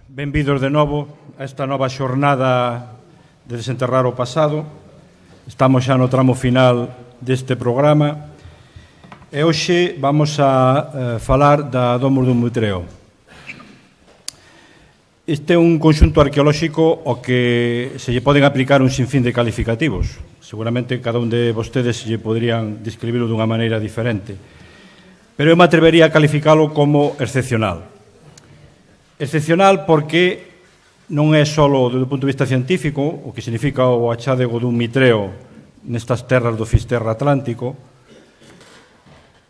Benvidos de novo a esta nova xornada de desenterrar o pasado. Estamos xa no tramo final deste programa e hoxe vamos a falar da Domus do Mitreo. Este é un conxunto arqueolóxico ao que se lle poden aplicar un sinfín de calificativos. Seguramente cada un de vostedes lle poderían describirlo dunha maneira diferente, pero eu me atrevería a calificalo como excepcional. Excepcional porque non é só desde o punto de vista científico o que significa o achádego dun mitreo nestas terras do Fisterra Atlántico,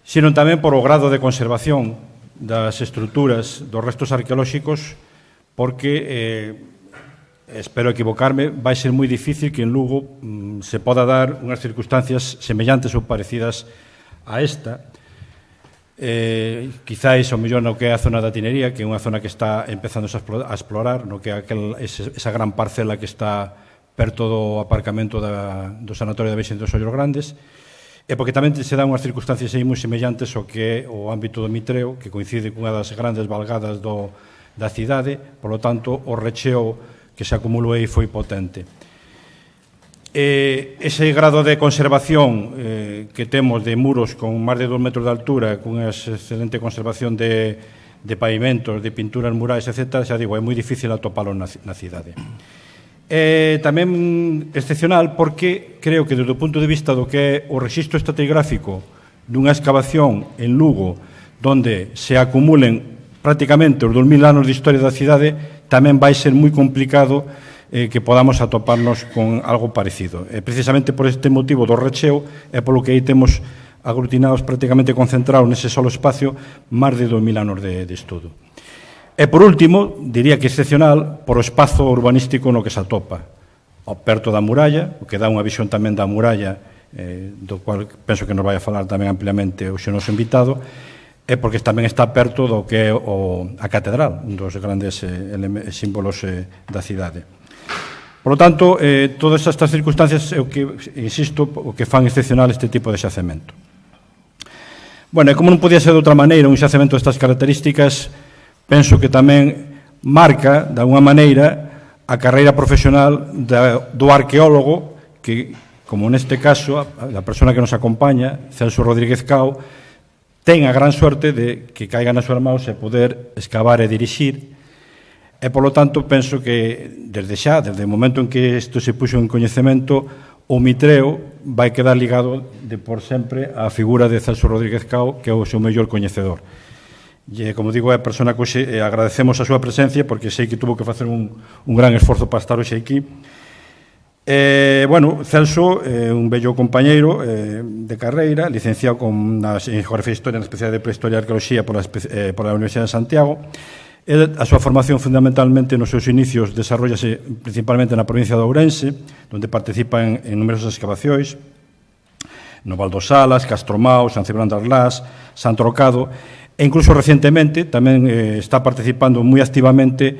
sino tamén por o grado de conservación das estruturas dos restos arqueolóxicos, porque, espero equivocarme, vai ser moi difícil que en Lugo se poda dar unhas circunstancias semellantes ou parecidas a esta. Quizáis o mellor no que é a zona da Tinería, que é unha zona que está empezando a explorar, no que é esa gran parcela que está perto do aparcamento do Sanatorio da Virxen dos Ollos Grandes, e porque tamén se dan unhas circunstancias aí moi semellantes ao que é o ámbito do Mitreo, que coincide cunha das grandes valgadas da cidade, polo tanto, o recheo que se acumulou aí foi potente. Ese grado de conservación que temos de muros con máis de 2 metros de altura, con unha excelente conservación de pavimentos, de pinturas murais, etc., xa digo, é moi difícil atopalo na cidade. Tamén excepcional porque creo que desde o punto de vista do que é o rexistro estratigráfico dunha excavación en Lugo, donde se acumulen prácticamente os 2000 anos de historia da cidade, tamén vai ser moi complicado que podamos atoparnos con algo parecido. Precisamente por este motivo do recheo é polo que aí temos aglutinados, prácticamente concentrados nese solo espacio, máis de 2000 anos de estudo. E por último, diría que excepcional por o espazo urbanístico no que se atopa, perto da muralla, o que dá unha visión tamén da muralla, do cual penso que nos vai a falar tamén ampliamente o noso invitado, é porque tamén está perto do que é a catedral, un dos grandes símbolos da cidade. Por lo tanto, todas estas circunstancias é o que, insisto, o que fan excepcional este tipo de xacemento. Bueno, e como non podía ser de outra maneira, un xacemento destas características, penso que tamén marca, de alguna maneira, a carreira profesional do arqueólogo, que, como neste caso, a persona que nos acompaña, Celso Rodríguez Cao, ten a gran suerte de que caiga nas súas mãos e poder excavar e dirixir. E, polo tanto, penso que desde o momento en que isto se puxo en coñecemento, o Mitreo vai quedar ligado de por sempre á figura de Celso Rodríguez Cao, que é o seu mellor coñecedor. E, como digo, é a persona que hoxe agradecemos a súa presencia, porque sei que tuvo que facer un gran esforzo para estar hoxe aquí. Bueno, Celso é un bello compañeiro de carreira, licenciado en Geografía e Historia na especialidade de Prehistoria e Arqueoloxía pola Universidade de Santiago. A súa formación fundamentalmente nos seus inicios desarrollase principalmente na provincia de Ourense, onde participa en numerosas excavacións, no Val dos Salas, Castromao, San Cibrán das Las, San Trocado, e incluso recientemente tamén está participando moi activamente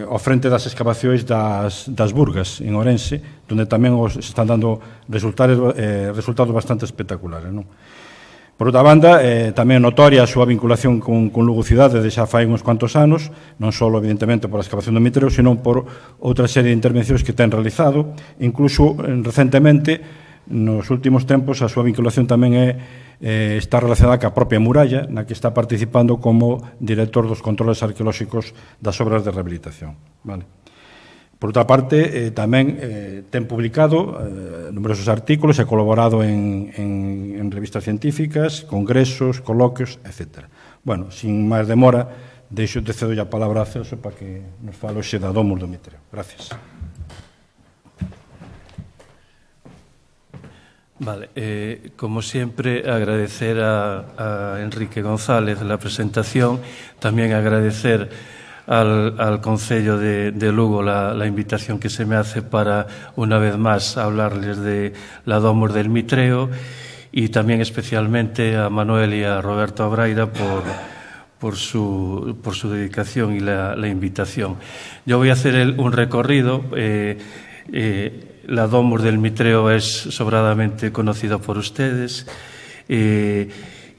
ao frente das excavacións das Burgas, en Ourense, onde tamén se están dando resultados bastante espectaculares, non? Por outra banda, tamén notoria a súa vinculación con Lugo cidade de xa fai uns cuantos anos, non só, evidentemente, por a excavación do Mitreo, sino por outra serie de intervencións que ten realizado. Incluso, recentemente, nos últimos tempos, a súa vinculación tamén está relacionada ca propia muralla, na que está participando como director dos controles arqueolóxicos das obras de rehabilitación. Vale. Por outra parte, tamén ten publicado numerosos artículos e colaborado en revistas científicas, congresos, coloquios, etc. Bueno, sin máis demora, cedo a palabra a Celso para que nos fale hoxe da Domus do Mitreo. Gracias. Vale, como siempre, agradecer a Enrique González la presentación, también agradecer al Concello de Lugo la invitación que se me hace para, una vez más, hablarles de la Domus del Mitreo, y también especialmente a Manuel y a Roberto Abraira por su dedicación y la invitación. Yo voy a hacer un recorrido. La Domus del Mitreo es sobradamente conocida por ustedes.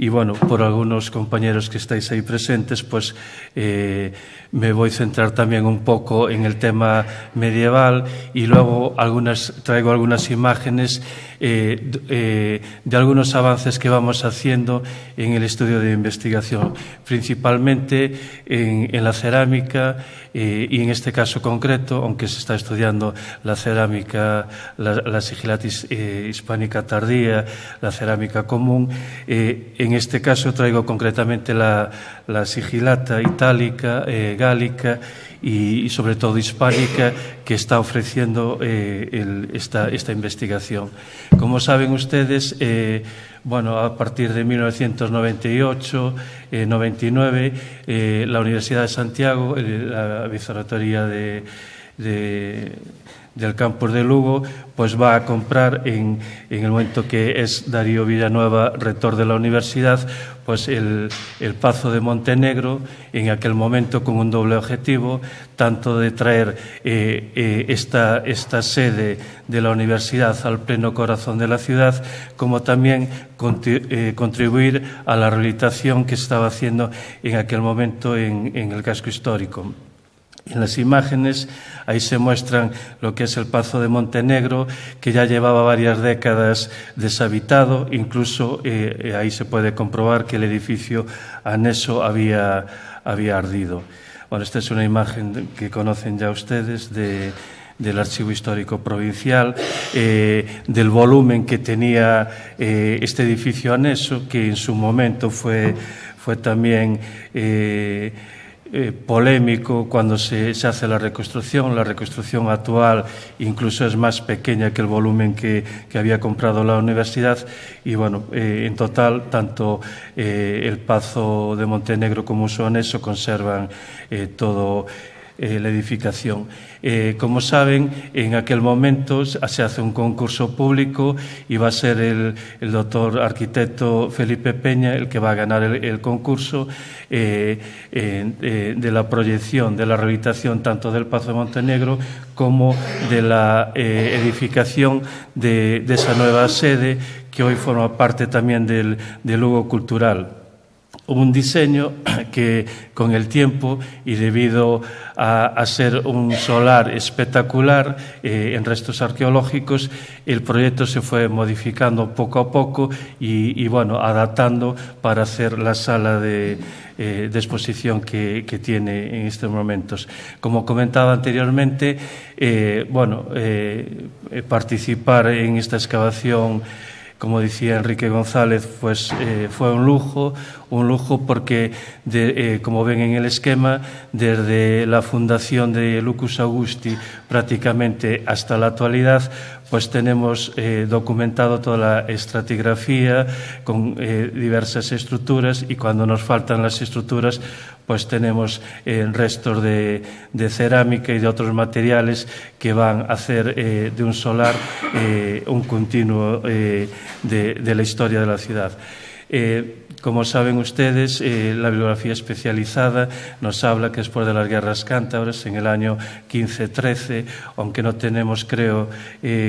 bueno, por algunos compañeros que estáis ahí presentes, pues me voy a centrar también un poco en el tema medieval y luego traigo algunas imágenes de algunos avances que vamos haciendo en el estudio de investigación, principalmente en la cerámica y en este caso concreto, aunque se está estudiando la cerámica, la sigilatis hispánica tardía, la cerámica común. En este caso traigo concretamente la sigilata itálica, gálica y sobre todo hispánica que está ofreciendo esta investigación. Como saben ustedes, bueno, a partir de 1998-99, la Universidad de Santiago, la Vicerrectoría del campus de Lugo, pues va a comprar en el momento que es Darío Villanueva rector de la universidad, pues el Pazo de Montenegro, en aquel momento con un doble objetivo, tanto de traer esta sede de la universidad al pleno corazón de la ciudad, como también contribuir a la rehabilitación que se estaba haciendo en aquel momento en el casco histórico. En las imágenes ahí se muestran lo que es el Pazo de Montenegro, que ya llevaba varias décadas deshabitado, incluso ahí se puede comprobar que el edificio anexo había ardido. Bueno, esta es una imagen que conocen ya ustedes del Archivo Histórico Provincial, del volumen que tenía este edificio anexo, que en su momento fue también polémico cuando se hace la reconstrucción. La reconstrucción actual incluso es más pequeña que el volumen que había comprado la universidad y bueno, en total tanto el Pazo de Montenegro como su anexo conservan todo la edificación. Como saben, en aquel momento se hace un concurso público y va a ser el doctor arquitecto Felipe Peña el que va a ganar el concurso de la proyección, de la rehabilitación tanto del Pazo de Montenegro como de la edificación de esa nueva sede que hoy forma parte también del Lugo Cultural. Un diseño que con el tiempo y debido a ser un solar espectacular en restos arqueológicos, el proyecto se fue modificando poco a poco y bueno, adaptando para hacer la sala de exposición que tiene en estos momentos. Como comentaba anteriormente, participar en esta excavación, como decía Enrique González, pues fue un lujo porque, como ven en el esquema, desde la fundación de Lucus Augusti prácticamente hasta la actualidad, pues tenemos documentado toda la estratigrafía con diversas estructuras y cuando nos faltan las estructuras, pues tenemos restos de cerámica y de otros materiales que van a hacer de un solar un continuo de la historia de la ciudad. Como saben ustedes, la bibliografía especializada nos habla que después de las guerras cántabras, en el año 1513, aunque no tenemos, creo,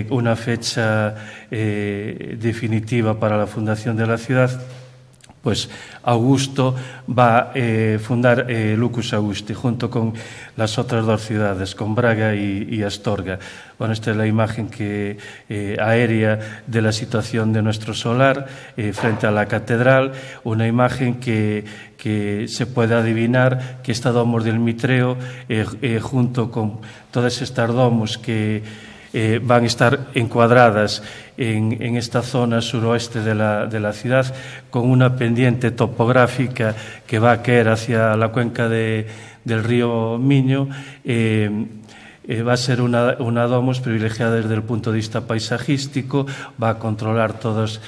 una fecha definitiva para la fundación de la ciudad, pues Augusto va a fundar Lucus Augusti junto con las otras dos ciudades, con Braga y Astorga. Bueno, esta es la imagen aérea de la situación de nuestro solar frente a la catedral, una imagen que se puede adivinar que esta domus del Mitreo, junto con todas estas domus que van a estar encuadradas en esta zona suroeste de la ciudad, con una pendiente topográfica que va a caer hacia la cuenca del río Miño. Va a ser una domus privilegiada desde el punto de vista paisajístico, va a controlar todas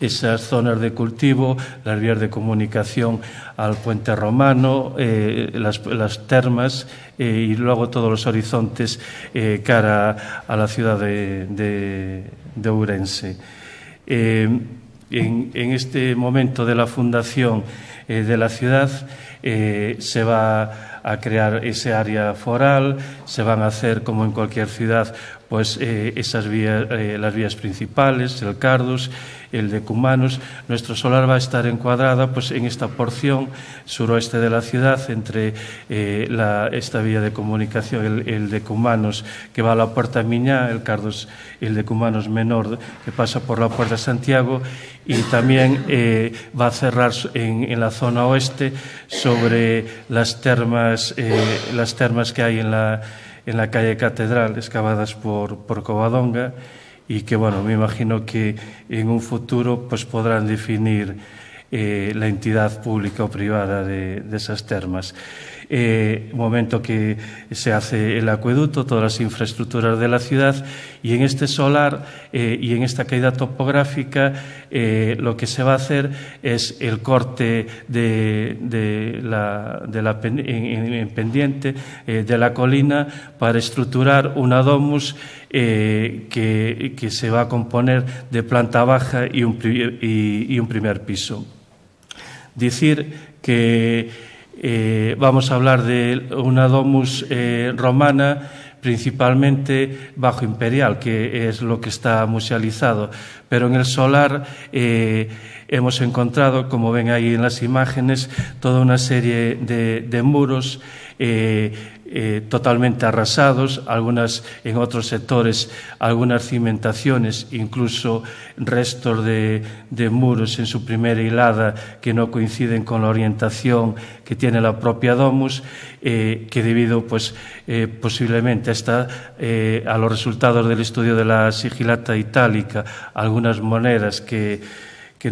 esas zonas de cultivo, las vías de comunicación al puente romano, las termas y luego todos los horizontes cara a la ciudad de Ourense. En este momento de la fundación de la ciudad se va a crear ese área foral, se van a hacer, como en cualquier ciudad, pues las vías principales, el Cardus, el Decumanos. Nuestro solar va a estar encuadrada pues en esta porción suroeste de la ciudad entre esta vía de comunicación, el Decumanos que va a la Puerta Miñá, el Cardus y el Decumanos menor que pasa por la Puerta Santiago, y también va a cerrar en la zona oeste sobre las termas que hay en la calle Catedral, excavadas por Covadonga, y que, bueno, me imagino que en un futuro pues podrán definir la entidad pública o privada de esas termas. Momento que se hace el acueducto, todas las infraestructuras de la ciudad, y en este solar y en esta caída topográfica lo que se va a hacer es el corte en pendiente de la colina para estructurar una domus que se va a componer de planta baja y un primer piso. Decir que vamos a hablar de una domus romana, principalmente bajo imperial, que es lo que está musealizado, pero en el solar hemos encontrado, como ven ahí en las imágenes, toda una serie de muros totalmente arrasados, algunas en otros sectores, algunas cimentaciones, incluso restos de muros en su primera hilada que no coinciden con la orientación que tiene la propia domus, que debido pues posiblemente a los resultados del estudio de la sigilata itálica, algunas monedas que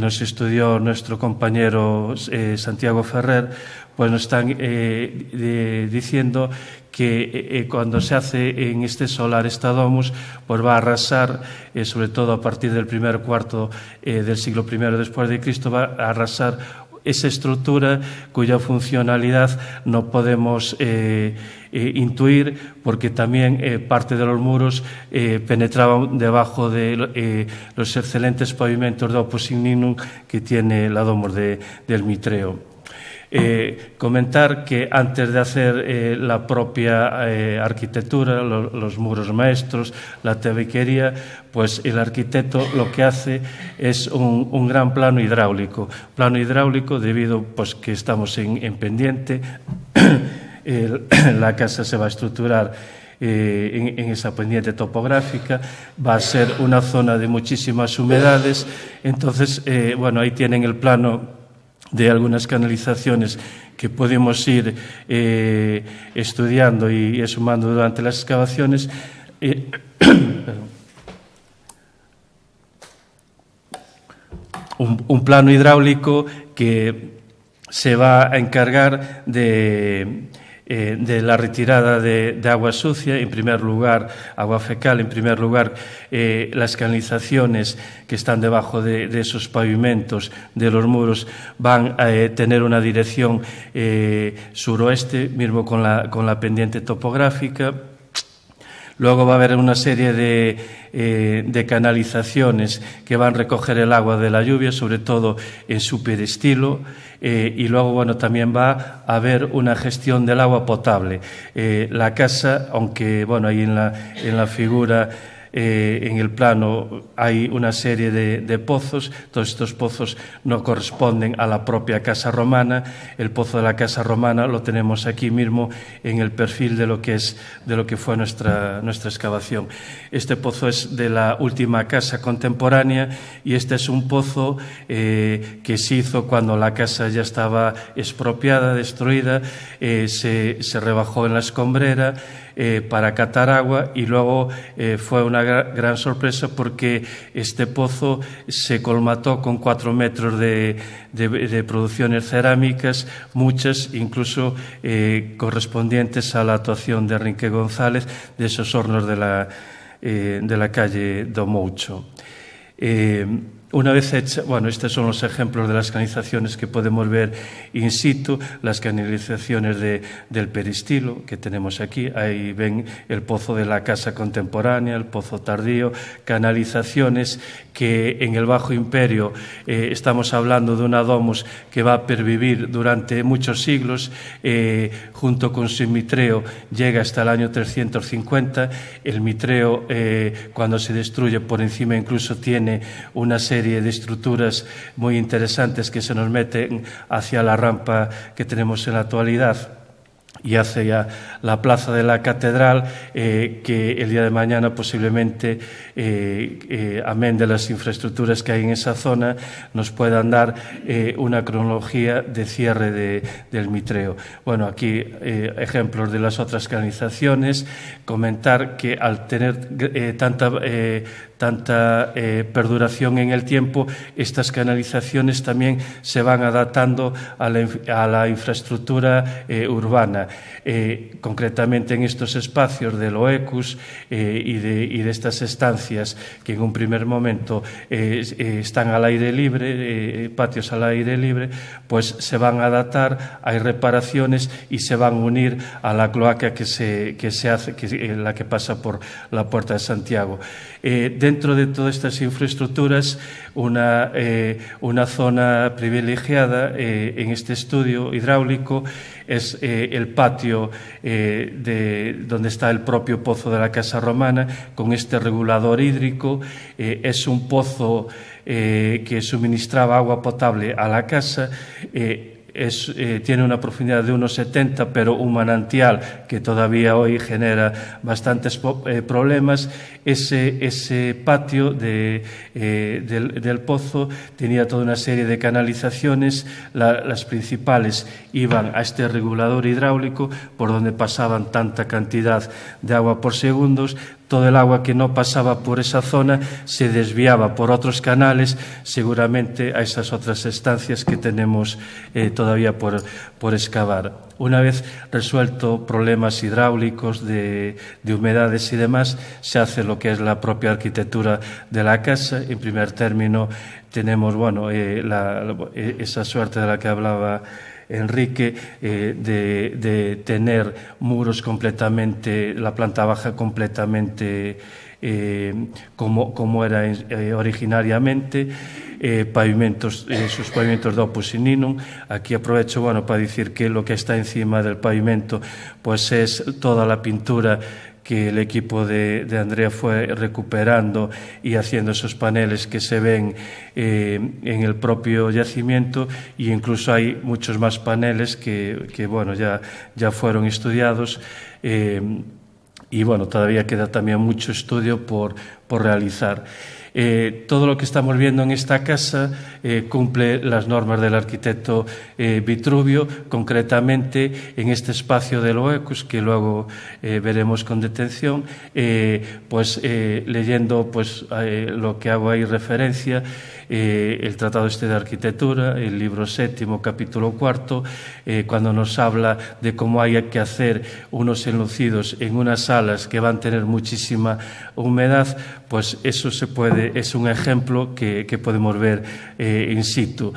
nos estudió nuestro compañero Santiago Ferrer, pues nos están diciendo que cuando se hace en este solar esta domus, pues va a arrasar, sobre todo a partir del primer cuarto del siglo I después de Cristo, va a arrasar esa estructura cuya funcionalidad no podemos intuir, porque también parte de los muros penetraban debajo de los excelentes pavimentos de Opus Igninum que tiene la domus del Mitreo. Comentar que antes de hacer la propia arquitectura, los muros maestros, la tabiquería, pues el arquitecto lo que hace es un gran plano hidráulico. Plano hidráulico debido pues que estamos en pendiente, la casa se va a estructurar en esa pendiente topográfica, va a ser una zona de muchísimas humedades, entonces, bueno, ahí tienen el plano de algunas canalizaciones que podemos ir estudiando y sumando durante las excavaciones. Un plano hidráulico que se va a encargar de la retirada de agua sucia, en primer lugar agua fecal, en primer lugar las canalizaciones que están debajo de esos pavimentos de los muros van a tener una dirección suroeste, mismo con la pendiente topográfica. Luego va a haber una serie de canalizaciones que van a recoger el agua de la lluvia, sobre todo en su peristilo, y luego, bueno, también va a haber una gestión del agua potable. La casa, aunque, bueno, ahí en la figura, en el plano hay una serie de pozos. Todos estos pozos no corresponden a la propia casa romana. El pozo de la casa romana lo tenemos aquí mismo en el perfil de lo que fue nuestra excavación. Este pozo es de la última casa contemporánea y este es un pozo que se hizo cuando la casa ya estaba expropiada, destruida, se rebajó en la escombrera para catar agua, y luego fue una gran sorpresa porque este pozo se colmató con 4 metros de producciones cerámicas, muchas incluso correspondientes a la actuación de Enrique González de esos hornos de la calle do Moucho. Una vez hecha, bueno, estos son los ejemplos de las canalizaciones que podemos ver in situ, las canalizaciones del peristilo que tenemos aquí. Ahí ven el pozo de la casa contemporánea, el pozo tardío, canalizaciones que en el Bajo Imperio estamos hablando de una domus que va a pervivir durante muchos siglos, junto con su mitreo llega hasta el año 350. El mitreo, cuando se destruye por encima, incluso tiene una serie de estructuras muy interesantes que se nos meten hacia la rampa que tenemos en la actualidad y hacia la plaza de la catedral, que el día de mañana posiblemente, amén de las infraestructuras que hay en esa zona, nos puedan dar una cronología de cierre del mitreo. Bueno, aquí ejemplos de las otras canalizaciones. Comentar que al tener tanta perduración en el tiempo, estas canalizaciones también se van adaptando a la infraestructura urbana. Concretamente en estos espacios del Oecus y de estas estancias que en un primer momento están al aire libre, patios al aire libre, pues se van a adaptar, hay reparaciones y se van a unir a la cloaca que se hace, la que pasa por la Puerta de Santiago. Dentro de todas estas infraestructuras, una zona privilegiada en este estudio hidráulico es el patio donde está el propio pozo de la Casa Romana, con este regulador hídrico. Es un pozo que suministraba agua potable a la casa. Tiene una profundidad de 1,70, pero un manantial que todavía hoy genera bastantes problemas. Ese patio del pozo tenía toda una serie de canalizaciones. Las principales iban a este regulador hidráulico por donde pasaban tanta cantidad de agua por segundos. Todo el agua que no pasaba por esa zona se desviaba por otros canales, seguramente a esas otras estancias que tenemos todavía por excavar. Una vez resuelto problemas hidráulicos de humedades y demás, se hace lo que es la propia arquitectura de la casa. En primer término tenemos esa suerte de la que hablaba Enrique, de tener muros completamente, la planta baja completamente como era originariamente, sus pavimentos de opus in linum. Aquí aprovecho para decir que lo que está encima del pavimento pues es toda la pintura que el equipo de Andrea fue recuperando y haciendo esos paneles que se ven en el propio yacimiento, e incluso hay muchos más paneles que ya fueron estudiados, y todavía queda también mucho estudio por realizar. Todo lo que estamos viendo en esta casa cumple las normas del arquitecto Vitruvio, concretamente en este espacio del Oecus, que luego veremos con detención, leyendo lo que hago ahí referencia, el Tratado de Arquitectura, el libro 7, capítulo 4, cuando nos habla de cómo hay que hacer unos enlucidos en unas salas que van a tener muchísima humedad, pues eso es un ejemplo que podemos ver in situ.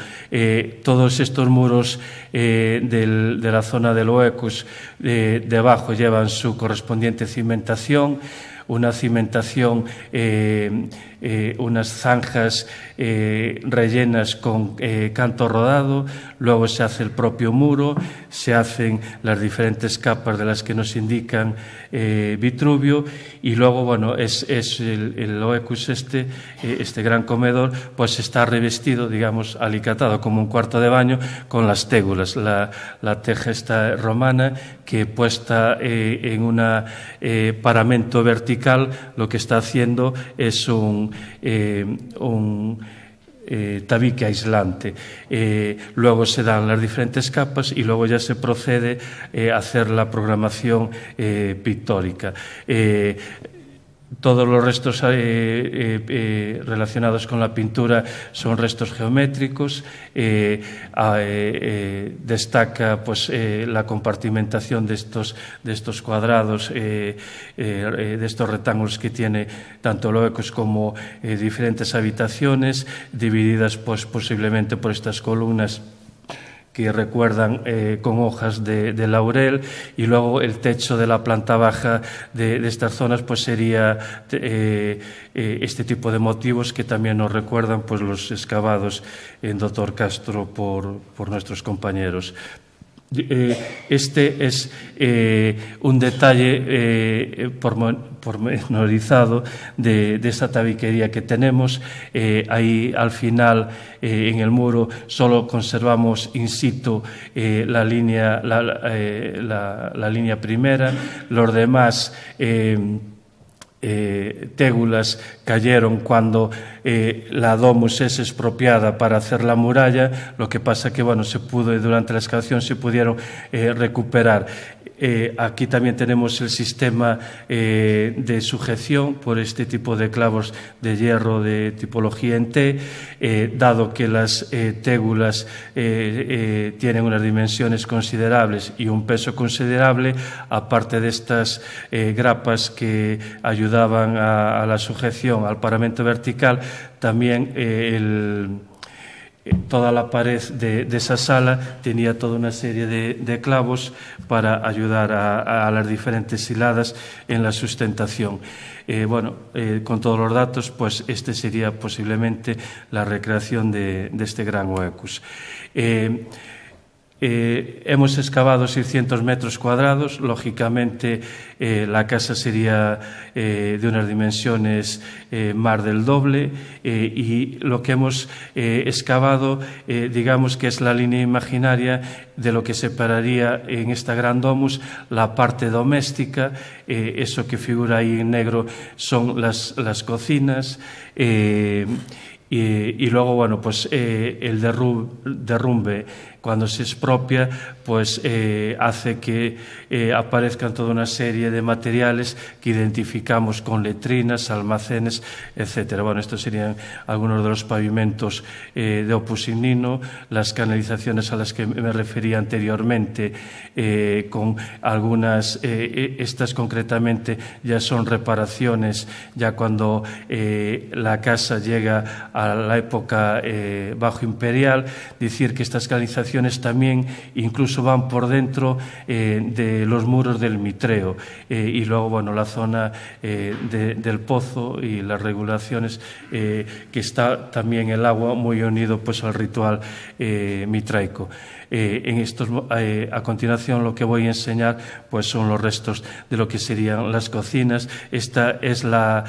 Todos estos muros de la zona del Oecus debajo llevan su correspondiente cimentación, una cimentación, unas zanjas rellenas con canto rodado. Luego se hace el propio muro, se hacen las diferentes capas de las que nos indican Vitruvio, y luego es el Oecus este gran comedor, pues está revestido, digamos, alicatado como un cuarto de baño con las tégulas, la teja esta romana, que puesta en un paramento vertical, lo que está haciendo es un tabique aislante. Luego se dan las diferentes capas y luego ya se procede a hacer la programación pictórica. Todos los restos relacionados con la pintura son restos geométricos. Destaca pues, la compartimentación de estos cuadrados, de estos rectángulos que tiene tanto huecos como diferentes habitaciones, divididas pues, posiblemente por estas columnas que recuerdan con hojas de laurel, y luego el techo de la planta baja de estas zonas pues sería este tipo de motivos que también nos recuerdan pues los excavados en Dr. Castro por nuestros compañeros. Este es un detalle pormenorizado de esta tabiquería que tenemos. Ahí al final en el muro solo conservamos in situ la línea primera. Los demás tégulas cayeron cuando la domus es expropiada para hacer la muralla. Lo que pasa que bueno, durante la excavación se pudieron recuperar. Aquí también tenemos el sistema de sujeción por este tipo de clavos de hierro de tipología en T, dado que las tégulas tienen unas dimensiones considerables y un peso considerable, aparte de estas grapas que ayudaban a la sujeción al paramento vertical, también toda la pared de esa sala tenía toda una serie de clavos para ayudar a las diferentes hiladas en la sustentación. Con todos los datos, pues este sería posiblemente la recreación de este gran huecus. Hemos excavado 600 metros cuadrados. Lógicamente la casa sería de unas dimensiones más del doble, y lo que hemos excavado digamos que es la línea imaginaria de lo que separaría en esta gran domus la parte doméstica. Eso que figura ahí en negro son las cocinas, y luego bueno, pues el derrumbe cuando se expropia pues hace que aparezcan toda una serie de materiales que identificamos con letrinas, almacenes, etcétera. Bueno, estos serían algunos de los pavimentos de Opus Ignino, las canalizaciones a las que me refería anteriormente, con algunas, estas concretamente ya son reparaciones, ya cuando la casa llega a la época bajo imperial. Decir que estas canalizaciones también incluso van por dentro de los muros del Mitreo, y luego bueno, la zona del pozo y las regulaciones, que está también el agua muy unido pues al ritual mitraico. A continuación lo que voy a enseñar pues son los restos de lo que serían las cocinas. Esta es la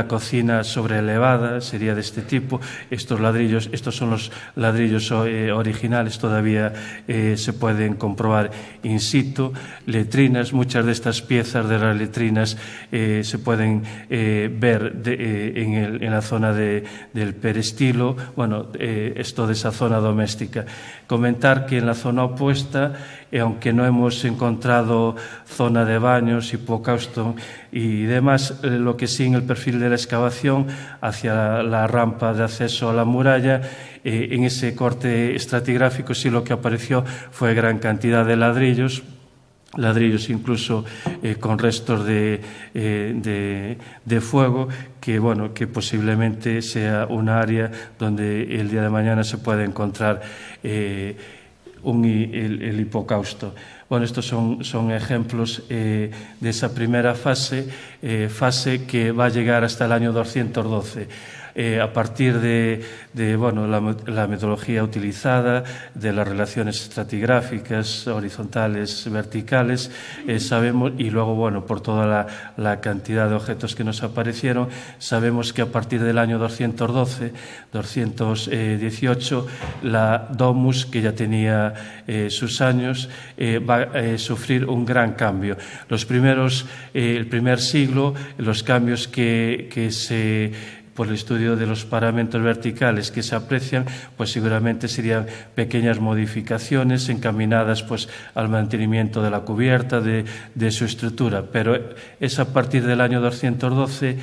cocina sobreelevada, sería de este tipo. Estos son los ladrillos originales, todavía se pueden comprobar in situ. Letrinas, muchas de estas piezas de las letrinas se pueden ver en la zona del peristilo. Bueno, esto de esa zona doméstica. Comentar que en la zona opuesta, aunque no hemos encontrado zona de baños, hipocausto y demás, lo que sí en el perfil de la excavación hacia la rampa de acceso a la muralla, en ese corte estratigráfico sí lo que apareció fue gran cantidad de ladrillos incluso con restos de fuego, que posiblemente sea un área donde el día de mañana se puede encontrar el hipocausto. Bueno, estos son ejemplos de esa primera fase que va a llegar hasta el año 212. A partir de la metodología utilizada, de las relaciones estratigráficas, horizontales, verticales, sabemos, y luego por toda la cantidad de objetos que nos aparecieron, sabemos que a partir del año 212, 218, la domus, que ya tenía sus años, va a sufrir un gran cambio. El primer siglo, los cambios que se por el estudio de los paramentos verticales que se aprecian, pues seguramente serían pequeñas modificaciones encaminadas pues al mantenimiento de la cubierta, de su estructura, pero es a partir del año 212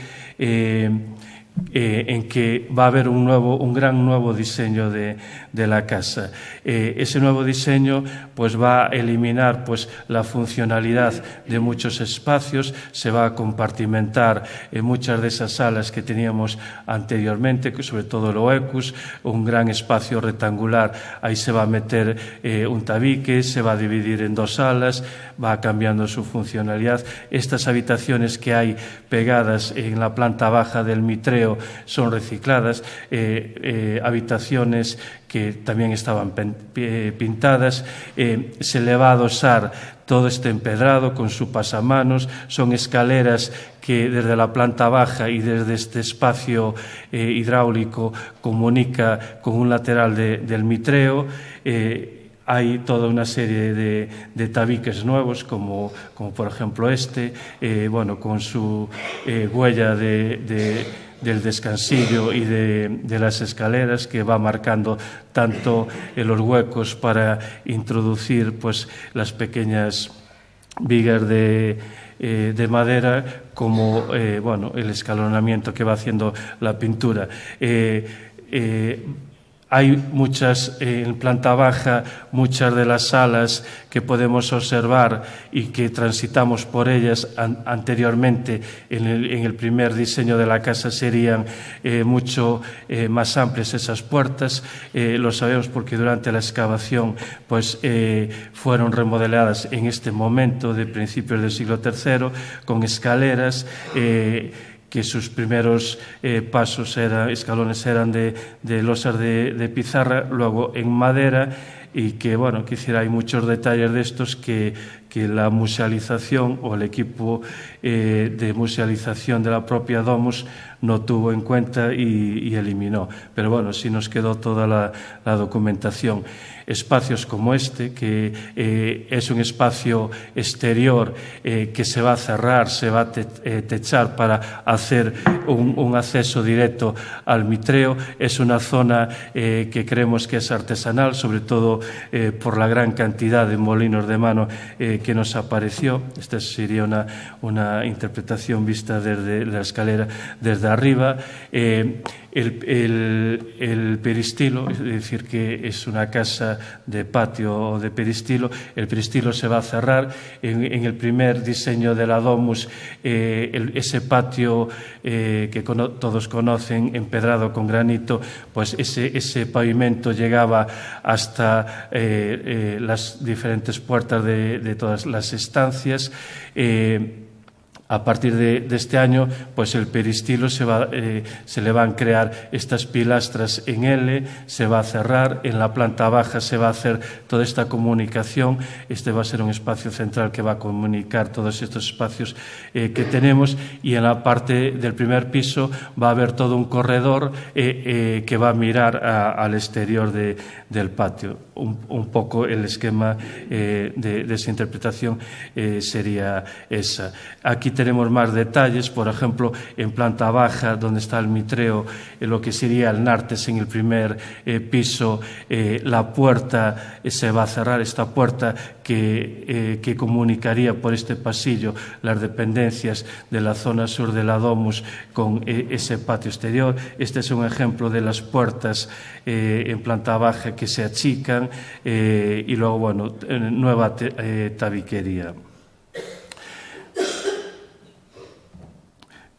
en que va a haber un gran nuevo diseño de la casa. Ese nuevo diseño pues va a eliminar pues la funcionalidad de muchos espacios, se va a compartimentar muchas de esas salas que teníamos anteriormente, sobre todo el oecus, un gran espacio rectangular, ahí se va a meter un tabique, se va a dividir en 2 salas, va cambiando su funcionalidad. Estas habitaciones que hay pegadas en la planta baja del mitreo son recicladas, habitaciones que también estaban pintadas, se le va a adosar todo este empedrado con su pasamanos, son escaleras que desde la planta baja y desde este espacio hidráulico comunica con un lateral del mitreo. Hay toda una serie de tabiques nuevos, como por ejemplo con su huella del descansillo y de las escaleras, que va marcando tanto en los huecos para introducir pues las pequeñas vigas de madera, como el escalonamiento que va haciendo la pintura. Hay muchas, en planta baja, muchas de las salas que podemos observar y que transitamos por ellas anteriormente en el primer diseño de la casa serían mucho más amplias esas puertas. Lo sabemos porque durante la excavación pues, fueron remodeladas en este momento de principios del siglo III con escaleras, que sus primeros escalones eran de losas de pizarra, luego en madera, y que hay muchos detalles de estos que la musealización o el equipo de musealización de la propia Domus no tuvo en cuenta y eliminó. Pero sí nos quedó toda la documentación. Espacios como este, que es un espacio exterior que se va a cerrar, se va a techar para hacer un acceso directo al mitreo. Es una zona que creemos que es artesanal, sobre todo por la gran cantidad de molinos de mano que nos apareció. Esta sería una interpretación vista desde la escalera, desde arriba. El peristilo, es decir, que es una casa de patio o de peristilo, el peristilo se va a cerrar. En el primer diseño de la Domus, ese patio que todos conocen, empedrado con granito, pues ese pavimento llegaba hasta las diferentes puertas de todas las estancias. A partir de este año, pues el peristilo se le van a crear estas pilastras en L, se va a cerrar, en la planta baja se va a hacer toda esta comunicación. Este va a ser un espacio central que va a comunicar todos estos espacios que tenemos, y en la parte del primer piso va a haber todo un corredor que va a mirar al exterior del patio. Un poco el esquema de esa interpretación sería esa. Aquí tenemos más detalles, por ejemplo, en planta baja, donde está el mitreo, lo que sería el nártex en el primer piso, la puerta se va a cerrar, esta puerta que comunicaría por este pasillo las dependencias de la zona sur de la Domus con ese patio exterior. Este es un ejemplo de las puertas en planta baja que se achican, y luego, nueva tabiquería.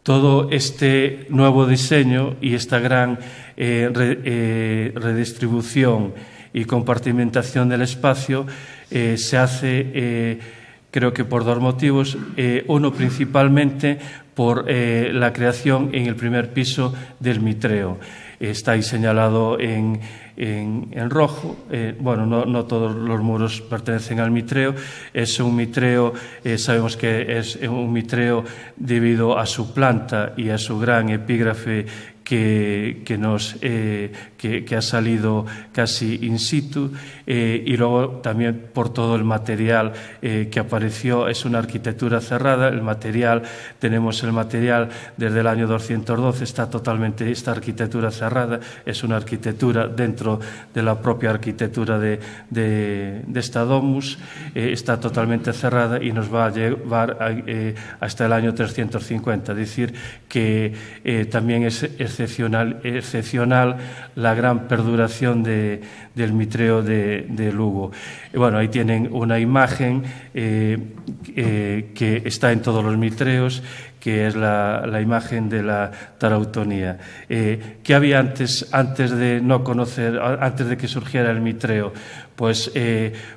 Todo este nuevo diseño y esta gran redistribución y compartimentación del espacio se hace, creo que por 2 motivos. Uno, principalmente, por la creación en el primer piso del mitreo. Está ahí señalado en rojo. No todos los muros pertenecen al mitreo. Es un mitreo, sabemos que es un mitreo debido a su planta y a su gran epígrafe que ha salido casi in situ, y luego también por todo el material que apareció. Es una arquitectura cerrada. Tenemos el material desde el año 212, está totalmente esta arquitectura cerrada, es una arquitectura dentro de la propia arquitectura de esta domus, está totalmente cerrada y nos va a llevar hasta el año 350, es decir, que también es excepcional la gran perduración del mitreo de Lugo. Bueno, ahí tienen una imagen que está en todos los mitreos, que es la imagen de la tarautonía. ¿Qué había antes de que surgiera el mitreo? Pues,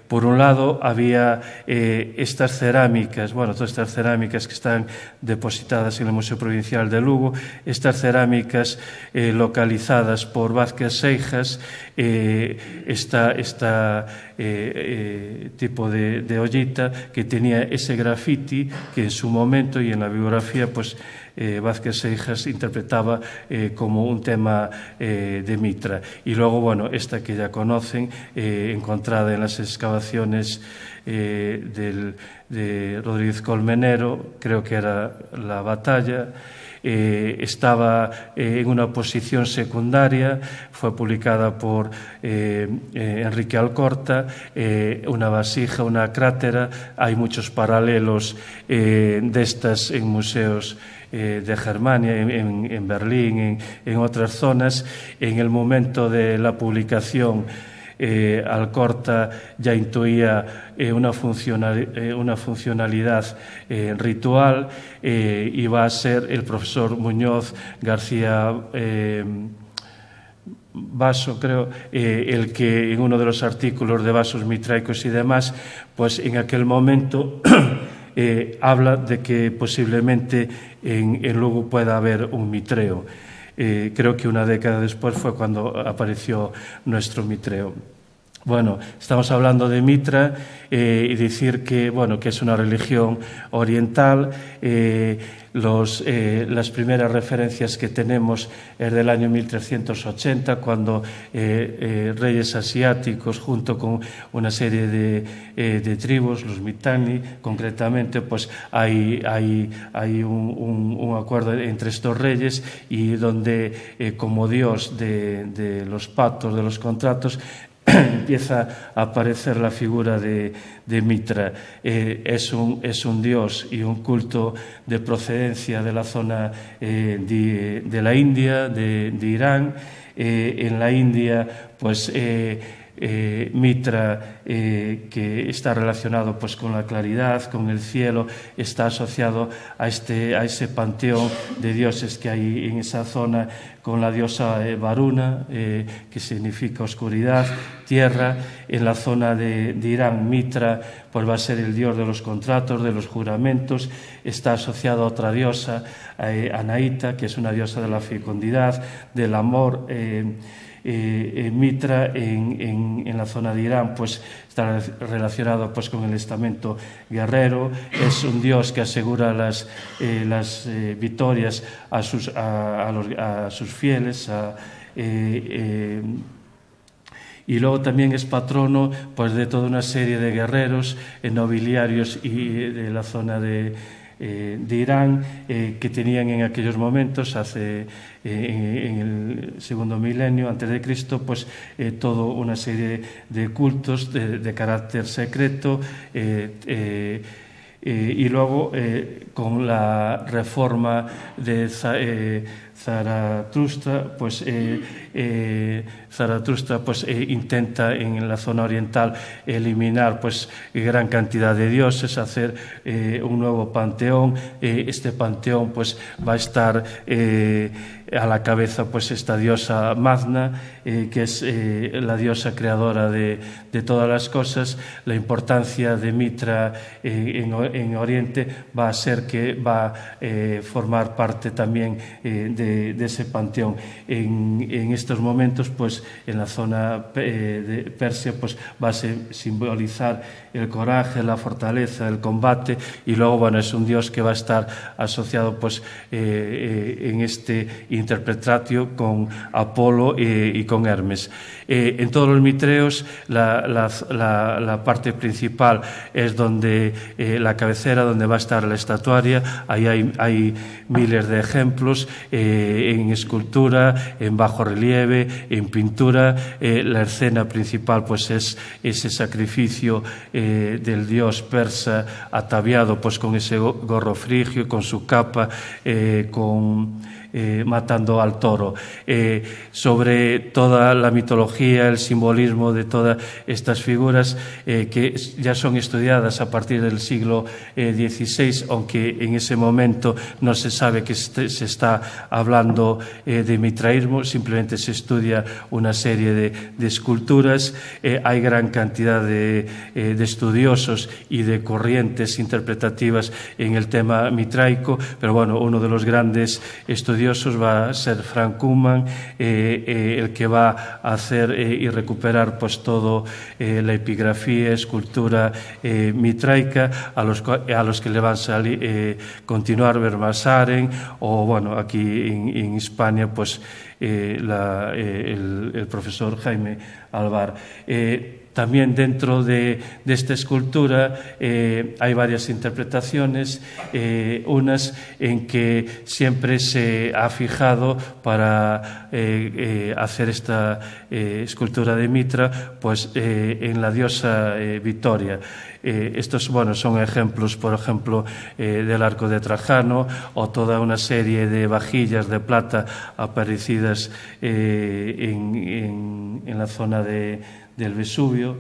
por un lado, había estas cerámicas, todas estas cerámicas que están depositadas en el Museo Provincial de Lugo, estas cerámicas localizadas por Vázquez Seijas, esta tipo de ollita que tenía ese grafiti que en su momento y en la biografía, pues, Vázquez Seijas interpretaba como un tema de Mitra. Y luego, esta que ya conocen, encontrada en las excavaciones de Rodríguez Colmenero, creo que era La Batalla. Estaba en una posición secundaria, fue publicada por Enrique Alcorta, una vasija, una crátera. Hay muchos paralelos de estas en museos de Germania, en Berlín, en otras zonas. En el momento de la publicación, Alcorta ya intuía una funcionalidad ritual, y va a ser el profesor Muñoz García Vaso, creo, el que en uno de los artículos de vasos mitraicos y demás, pues en aquel momento habla de que posiblemente en Lugo pueda haber un mitreo. Creo que una década después fue cuando apareció nuestro mitreo. Estamos hablando de Mitra, y decir que es una religión oriental. Las primeras referencias que tenemos es del año 1380, cuando reyes asiáticos, junto con una serie de tribus, los Mitanni concretamente, pues hay un acuerdo entre estos reyes, y donde como dios de los pactos, de los contratos, empieza a aparecer la figura de Mitra. Es un dios y un culto de procedencia de la zona de la India, de Irán. En la India, pues Mitra, que está relacionado pues con la claridad, con el cielo, está asociado a ese panteón de dioses que hay en esa zona, con la diosa Varuna, que significa oscuridad, tierra. En la zona de Irán, Mitra pues va a ser el dios de los contratos, de los juramentos. Está asociado a otra diosa, Anaíta, que es una diosa de la fecundidad, del amor. Mitra en la zona de Irán pues está relacionado pues con el estamento guerrero. Es un dios que asegura las victorias a sus fieles, y luego también es patrono pues de toda una serie de guerreros, nobiliarios y de la zona de Irán, que tenían en aquellos momentos, en el segundo milenio antes de Cristo, pues toda una serie de cultos de carácter secreto, y luego con la reforma de Zaratustra, pues intenta en la zona oriental eliminar pues gran cantidad de dioses, hacer un nuevo panteón. Este panteón pues va a estar a la cabeza pues esta diosa Magna, que es la diosa creadora de todas las cosas. La importancia de Mitra en Oriente va a ser que va a formar parte también de ese panteón. En estos momentos, pues en la zona de Persia, pues va a simbolizar el coraje, la fortaleza, el combate, y luego es un dios que va a estar asociado pues en este interpretatio con Apolo y con Hermes. En todos los mitreos la parte principal es donde la cabecera, donde va a estar la estatuaria. Ahí hay miles de ejemplos en escultura, en bajo relieve, en pintura. La escena principal pues es ese sacrificio del dios persa ataviado pues con ese gorro frigio, con su capa, matando al toro. Sobre toda la mitología, el simbolismo de todas estas figuras que ya son estudiadas a partir del siglo XVI, aunque en ese momento no se sabe que se está hablando de mitraísmo, simplemente se estudia una serie de esculturas. Hay gran cantidad de estudiosos y de corrientes interpretativas en el tema mitraico, pero bueno, uno de los grandes estudiosos va a ser Frank Koopman, el que va a hacer y recuperar pues todo la epigrafía, escultura mitraica, a los que le van a salir continuar Vermasaren, o bueno, aquí en España pues el profesor Jaime Alvar. También dentro de esta escultura hay varias interpretaciones, unas en que siempre se ha fijado para hacer esta escultura de Mitra pues en la diosa Victoria. Estos son ejemplos, por ejemplo, del arco de Trajano, o toda una serie de vajillas de plata aparecidas en la zona del Vesubio,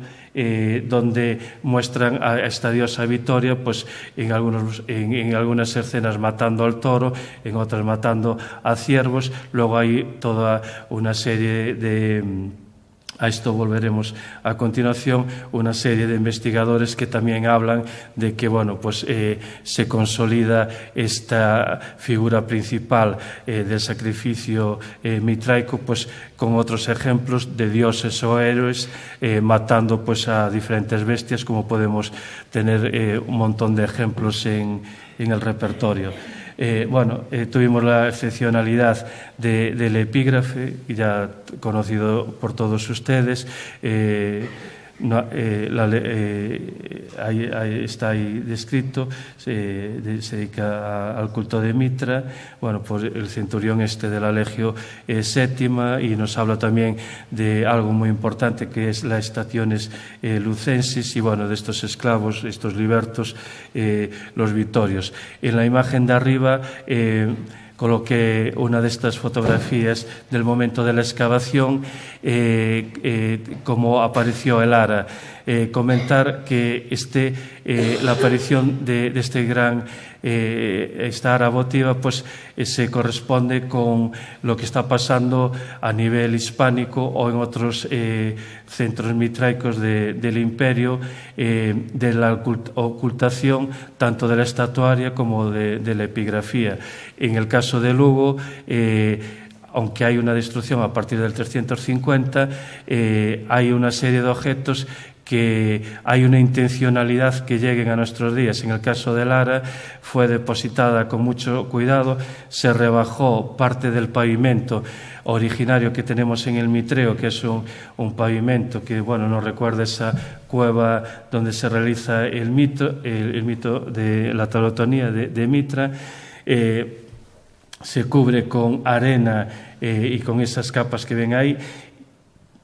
donde muestran a esta diosa Victoria pues en algunas escenas matando al toro, en otras matando a ciervos. Luego hay toda una serie a esto volveremos a continuación, una serie de investigadores que también hablan de que se consolida esta figura principal del sacrificio mitraico pues con otros ejemplos de dioses o héroes matando pues a diferentes bestias, como podemos tener un montón de ejemplos en el repertorio. Tuvimos la excepcionalidad del epígrafe, ya conocido por todos ustedes. Está ahí descrito, se dedica al culto de Mitra, pues el centurión de la Legio Séptima, y nos habla también de algo muy importante que es la Stationes Lucensis, y de estos esclavos, estos libertos, los vitorios. En la imagen de arriba coloqué una de estas fotografías del momento de la excavación, como apareció el ara. Comentar que la aparición de este gran esta ara votiva pues se corresponde con lo que está pasando a nivel hispánico o en otros centros mitraicos del imperio, de la ocultación tanto de la estatuaria como de la epigrafía. En el caso de Lugo, aunque hay una destrucción a partir del 350, hay una serie de objetos que hay una intencionalidad que lleguen a nuestros días. En el caso de Lara fue depositada con mucho cuidado, se rebajó parte del pavimento originario que tenemos en el Mitreo, que es un pavimento que nos recuerda esa cueva donde se realiza el mito de la taurotonía de Mitra. Se cubre con arena y con esas capas que ven ahí,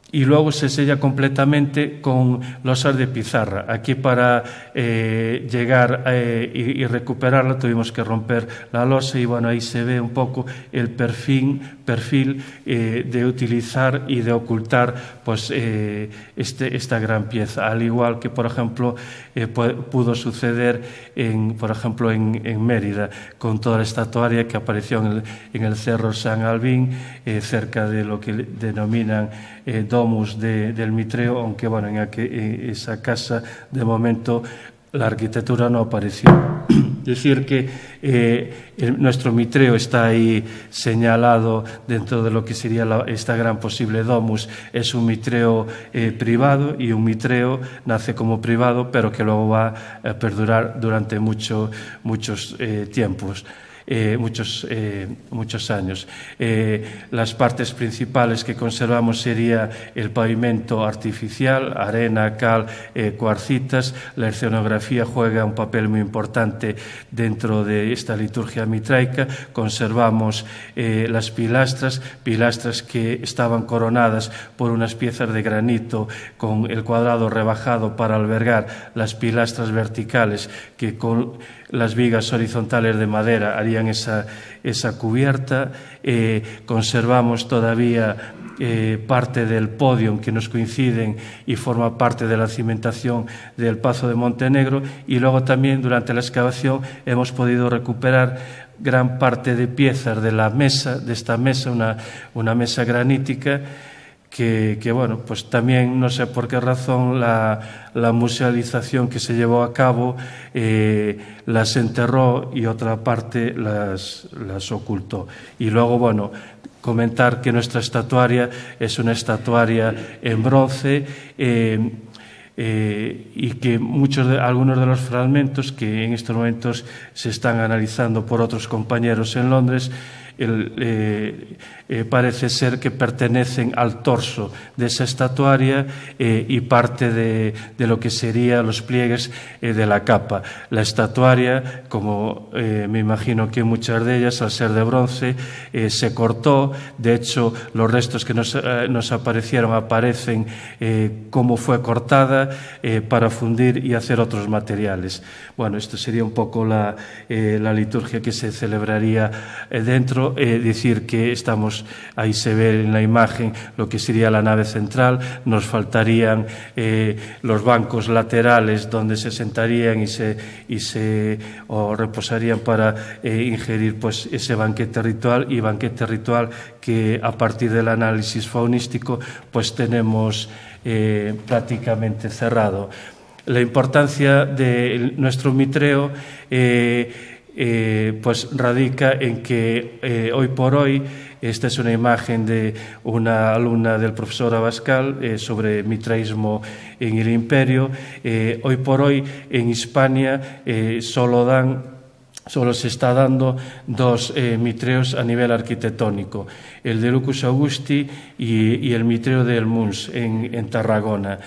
y luego se sella completamente con losas de pizarra. Aquí para llegar y recuperarla tuvimos que romper la losa, y ahí se ve un poco el perfil de utilizar y de ocultar pues esta gran pieza, al igual que por ejemplo pudo suceder por ejemplo en Mérida, con toda la estatuaria que apareció en el Cerro San Albín, cerca de lo que denominan domus del Mitreo, aunque en esa casa de momento la arquitectura no apareció. Decir que nuestro Mitreo está ahí señalado dentro de lo que sería esta gran posible domus. Es un Mitreo privado, y un Mitreo nace como privado, pero que luego va a perdurar durante muchos tiempos. muchos años. Las partes principales que conservamos sería el pavimento artificial, arena, cal, cuarcitas. La escenografía juega un papel muy importante dentro de esta liturgia mitraica. Conservamos las pilastras que estaban coronadas por unas piezas de granito con el cuadrado rebajado para albergar las pilastras verticales que con las vigas horizontales de madera harían esa cubierta. Conservamos todavía parte del podio que nos coinciden y forma parte de la cimentación del Pazo de Montenegro, y luego también durante la excavación hemos podido recuperar gran parte de piezas de la mesa, de esta mesa, una mesa granítica que bueno, pues también no sé por qué razón la musealización que se llevó a cabo las enterró y otra parte las ocultó. Y luego, bueno, comentar que nuestra estatuaria es una estatuaria en bronce y que algunos de los fragmentos que en estos momentos se están analizando por otros compañeros en Londres parece ser que pertenecen al torso de esa estatuaria y parte de lo que serían los pliegues de la capa. La estatuaria, como me imagino que muchas de ellas, al ser de bronce, se cortó. De hecho, los restos que nos aparecieron aparecen cómo fue cortada para fundir y hacer otros materiales. Bueno, esto sería un poco la liturgia que se celebraría dentro. Decir que estamos, ahí se ve en la imagen lo que sería la nave central. Nos faltarían los bancos laterales donde se sentarían o reposarían para ingerir pues ese banquete ritual que a partir del análisis faunístico pues tenemos prácticamente cerrado. La importancia de nuestro mitreo pues radica en que hoy por hoy, esta es una imagen de una alumna del profesor Abascal sobre mitraísmo en el Imperio. Hoy por hoy en Hispania solo se está dando dos mitreos a nivel arquitectónico, el de Lucus Augusti y el mitreo del Mons en Tarragona.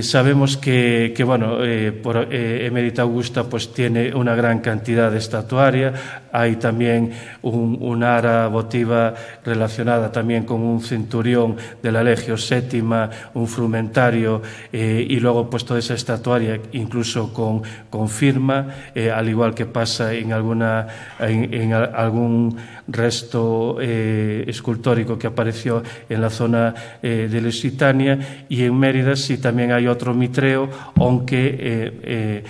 Sabemos que bueno, por Emérita Augusta pues tiene una gran cantidad de estatuaria. Hay también una ara votiva relacionada también con un centurión de la Legio Sétima, un frumentario, y luego pues toda esa estatuaria incluso con firma, al igual que pasa en algún resto escultórico que apareció en la zona de Lusitania. Y en Mérida sí también hay otro mitreo, aunque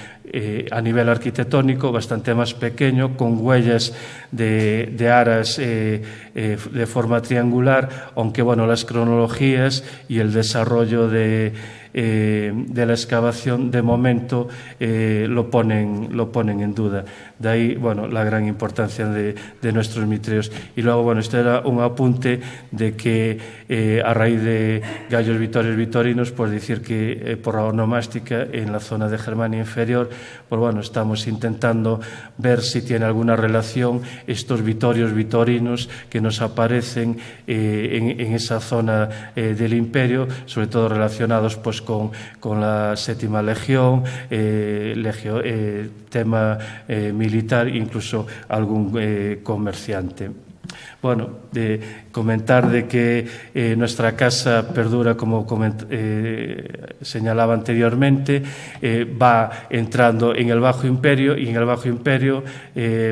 a nivel arquitectónico bastante más pequeño, con huellas de aras de forma triangular, aunque bueno, las cronologías y el desarrollo de la excavación de momento lo ponen en duda. De ahí, bueno, la gran importancia de nuestros mitreos. Y luego, bueno, este era un apunte de que a raíz de Gaius Vitorius Vitorinos, pues decir que por la onomástica en la zona de Germania Inferior, pues bueno, estamos intentando ver si tiene alguna relación estos Vitorios Vitorinos que nos aparecen en esa zona del Imperio, sobre todo relacionados pues con la Séptima Legión, tema militar, incluso algún comerciante. Bueno, comentar de que nuestra casa perdura, como señalaba anteriormente, va entrando en el Bajo Imperio, y en el Bajo Imperio,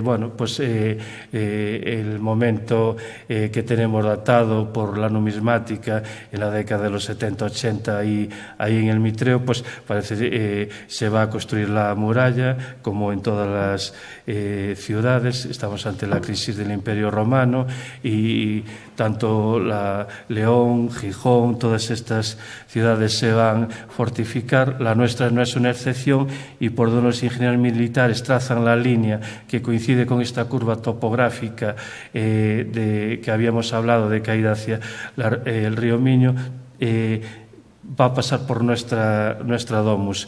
bueno, pues el momento que tenemos datado por la numismática en la década de los 70-80 y ahí en el mitreo, pues parece se va a construir la muralla, como en todas las ciudades. Estamos ante la crisis del Imperio Romano y tanto León, Gijón, todas estas ciudades se van a fortificar. La nuestra no es una excepción, y por donde los ingenieros militares trazan la línea que coincide con esta curva topográfica que habíamos hablado de caída hacia el río Miño, va a pasar por nuestra domus.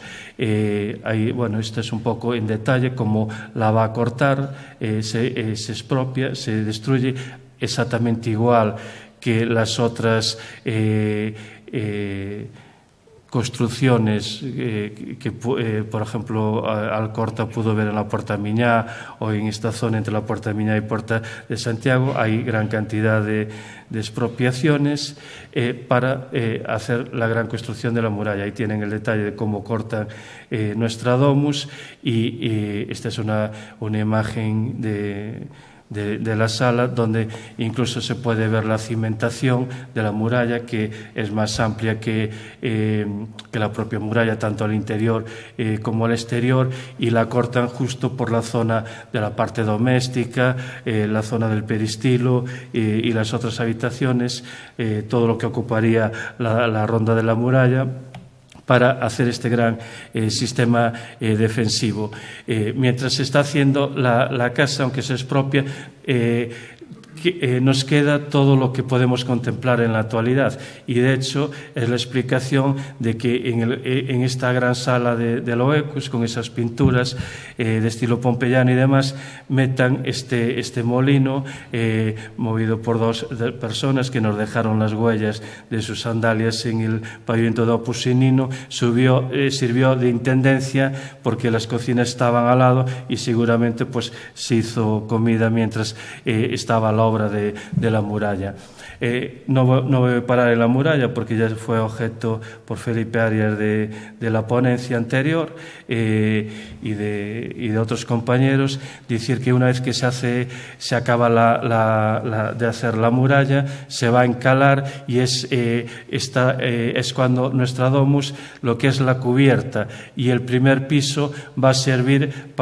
Bueno, esto es un poco en detalle cómo la va a cortar, se expropia, se destruye exactamente igual que las otras construcciones que por ejemplo, Alcorta pudo ver en la Puerta Miñá o en esta zona entre la Puerta Miñá y Puerta de Santiago. Hay gran cantidad de expropiaciones para hacer la gran construcción de la muralla. Ahí tienen el detalle de cómo cortan nuestra domus y esta es una imagen de la sala donde incluso se puede ver la cimentación de la muralla, que es más amplia que la propia muralla, tanto al interior como al exterior, y la cortan justo por la zona de la parte doméstica, la zona del peristilo y las otras habitaciones, todo lo que ocuparía la ronda de la muralla, para hacer este gran sistema defensivo. Mientras se está haciendo la casa, aunque se expropia, nos queda todo lo que podemos contemplar en la actualidad, y de hecho es la explicación de que en esta gran sala de Loecus, con esas pinturas de estilo pompeyano y demás, metan este molino movido por dos personas que nos dejaron las huellas de sus sandalias en el pavimento de Opus Nino. Sirvió de intendencia porque las cocinas estaban al lado y seguramente pues se hizo comida mientras estaba la obra de la muralla. No voy a parar en la muralla porque ya fue objeto por Felipe Arias de la ponencia anterior y de otros compañeros. Decir que una vez que se acaba de hacer la muralla, se va a encalar, y es cuando nuestra domus, lo que es la cubierta y el primer piso, va a servir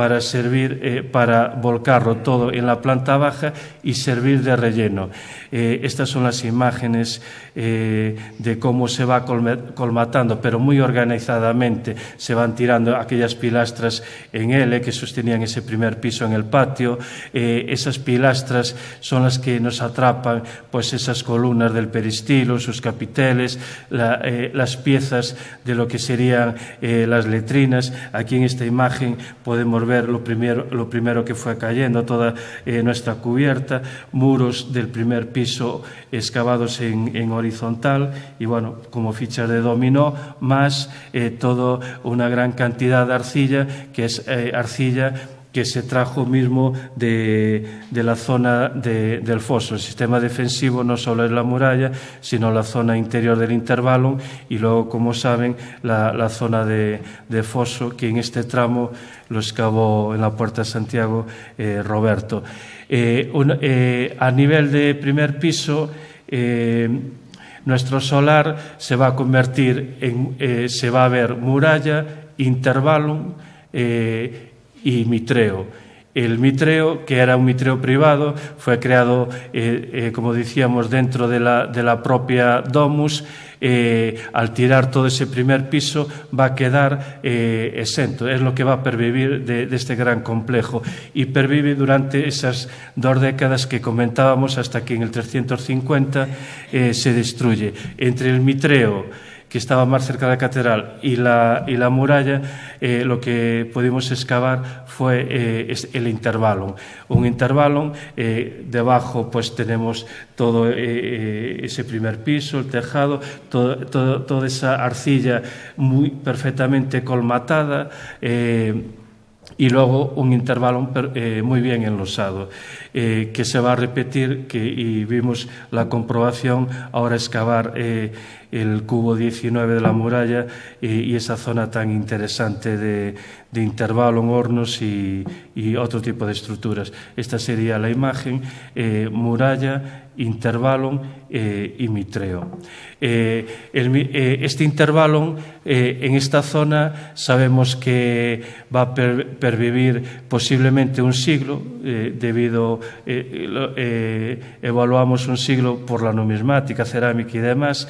para volcarlo todo en la planta baja y servir de relleno. Estas son las imágenes de cómo se va colmatando, pero muy organizadamente se van tirando aquellas pilastras en L que sostenían ese primer piso en el patio. Esas pilastras son las que nos atrapan, pues esas columnas del peristilo, sus capiteles, las piezas de lo que serían las letrinas. Aquí en esta imagen podemos ver lo primero que fue cayendo, toda nuestra cubierta, muros del primer piso excavados en horizontal, y bueno, como fichas de dominó, más toda una gran cantidad de arcilla, que es arcilla que se trajo mismo de la zona del foso. El sistema defensivo no solo es la muralla, sino la zona interior del intervalo, y luego, como saben, la zona de foso, que en este tramo lo excavó en la Puerta de Santiago Roberto. A nivel de primer piso, nuestro solar se va a convertir se va a ver muralla, intervalum y mitreo. El mitreo, que era un mitreo privado, fue creado, como decíamos, dentro de la propia domus. Al tirar todo ese primer piso va a quedar exento. Es lo que va a pervivir de este gran complejo, y pervive durante esas 2 décadas que comentábamos, hasta que en el 350 se destruye. Entre el mitreo, que estaba más cerca de la catedral, y la muralla, lo que pudimos excavar fue el intervalum. Un intervalum, debajo pues tenemos todo ese primer piso, el tejado, toda esa arcilla muy perfectamente colmatada, y luego un intervalo muy bien enlosado, que se va a repetir, y vimos la comprobación ahora excavar el cubo 19 de la muralla y esa zona tan interesante de intervalo, hornos y otro tipo de estructuras. Esta sería la imagen: muralla, intervalo y mitreo. Este intervalo, en esta zona, sabemos que va a pervivir posiblemente un siglo, evaluamos un siglo por la numismática, cerámica y demás.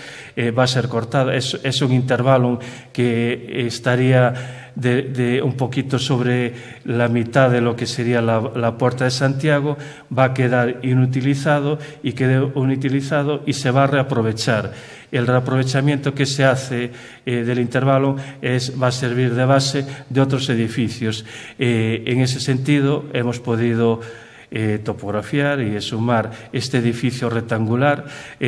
Va a ser cortado. Es un intervalo que estaría de un poquito sobre la mitad de lo que sería la Puerta de Santiago, va a quedar inutilizado y se va a reaprovechar. El reaprovechamiento que se hace del intervalo va a servir de base de otros edificios. En ese sentido, hemos podido topografiar y sumar este edificio rectangular.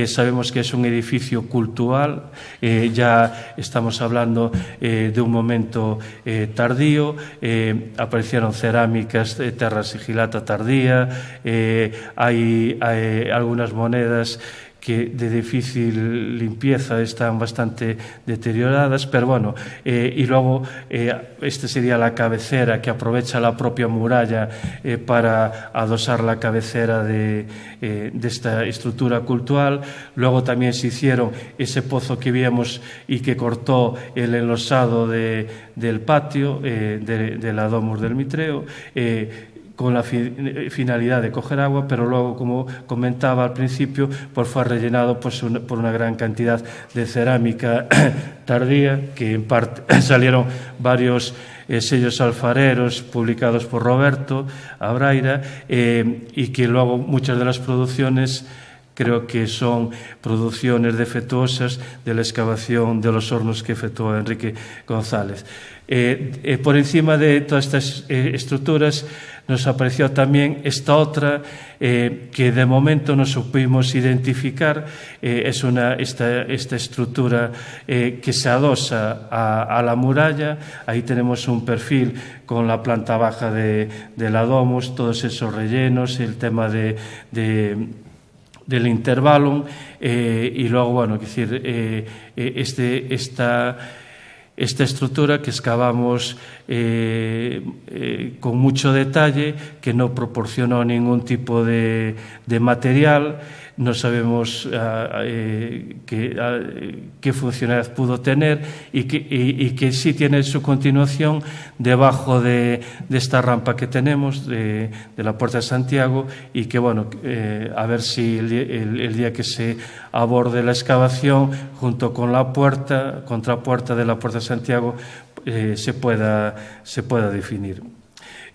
Sabemos que es un edificio cultural, ya estamos hablando de un momento tardío, aparecieron cerámicas de terra sigillata tardía, hay algunas monedas que de difícil limpieza están bastante deterioradas, pero bueno, y luego esta sería la cabecera que aprovecha la propia muralla para adosar la cabecera de esta estructura cultural. Luego también se hicieron ese pozo que vimos y que cortó el enlosado del patio de la Domus del Mitreo, con la finalidad de coger agua, pero luego, como comentaba al principio, pues fue rellenado por una gran cantidad de cerámica tardía, que en parte salieron varios sellos alfareros publicados por Roberto Abraira, y que luego muchas de las producciones creo que son producciones defectuosas de la excavación de los hornos que efectuó Enrique González. Por encima de todas estas estructuras nos apareció también esta otra que de momento no supimos identificar. Es esta estructura que se adosa a la muralla. Ahí tenemos un perfil con la planta baja de la Domus, todos esos rellenos, el tema del intervalo, y luego, bueno, es decir, esta estructura que excavamos con mucho detalle, que no proporcionó ningún tipo de material. No sabemos qué funcionalidad pudo tener y que sí tiene su continuación debajo de esta rampa que tenemos de la Puerta de Santiago, y que, bueno, a ver si el día que se aborde la excavación, junto con la contrapuerta de la Puerta de Santiago, se pueda definir.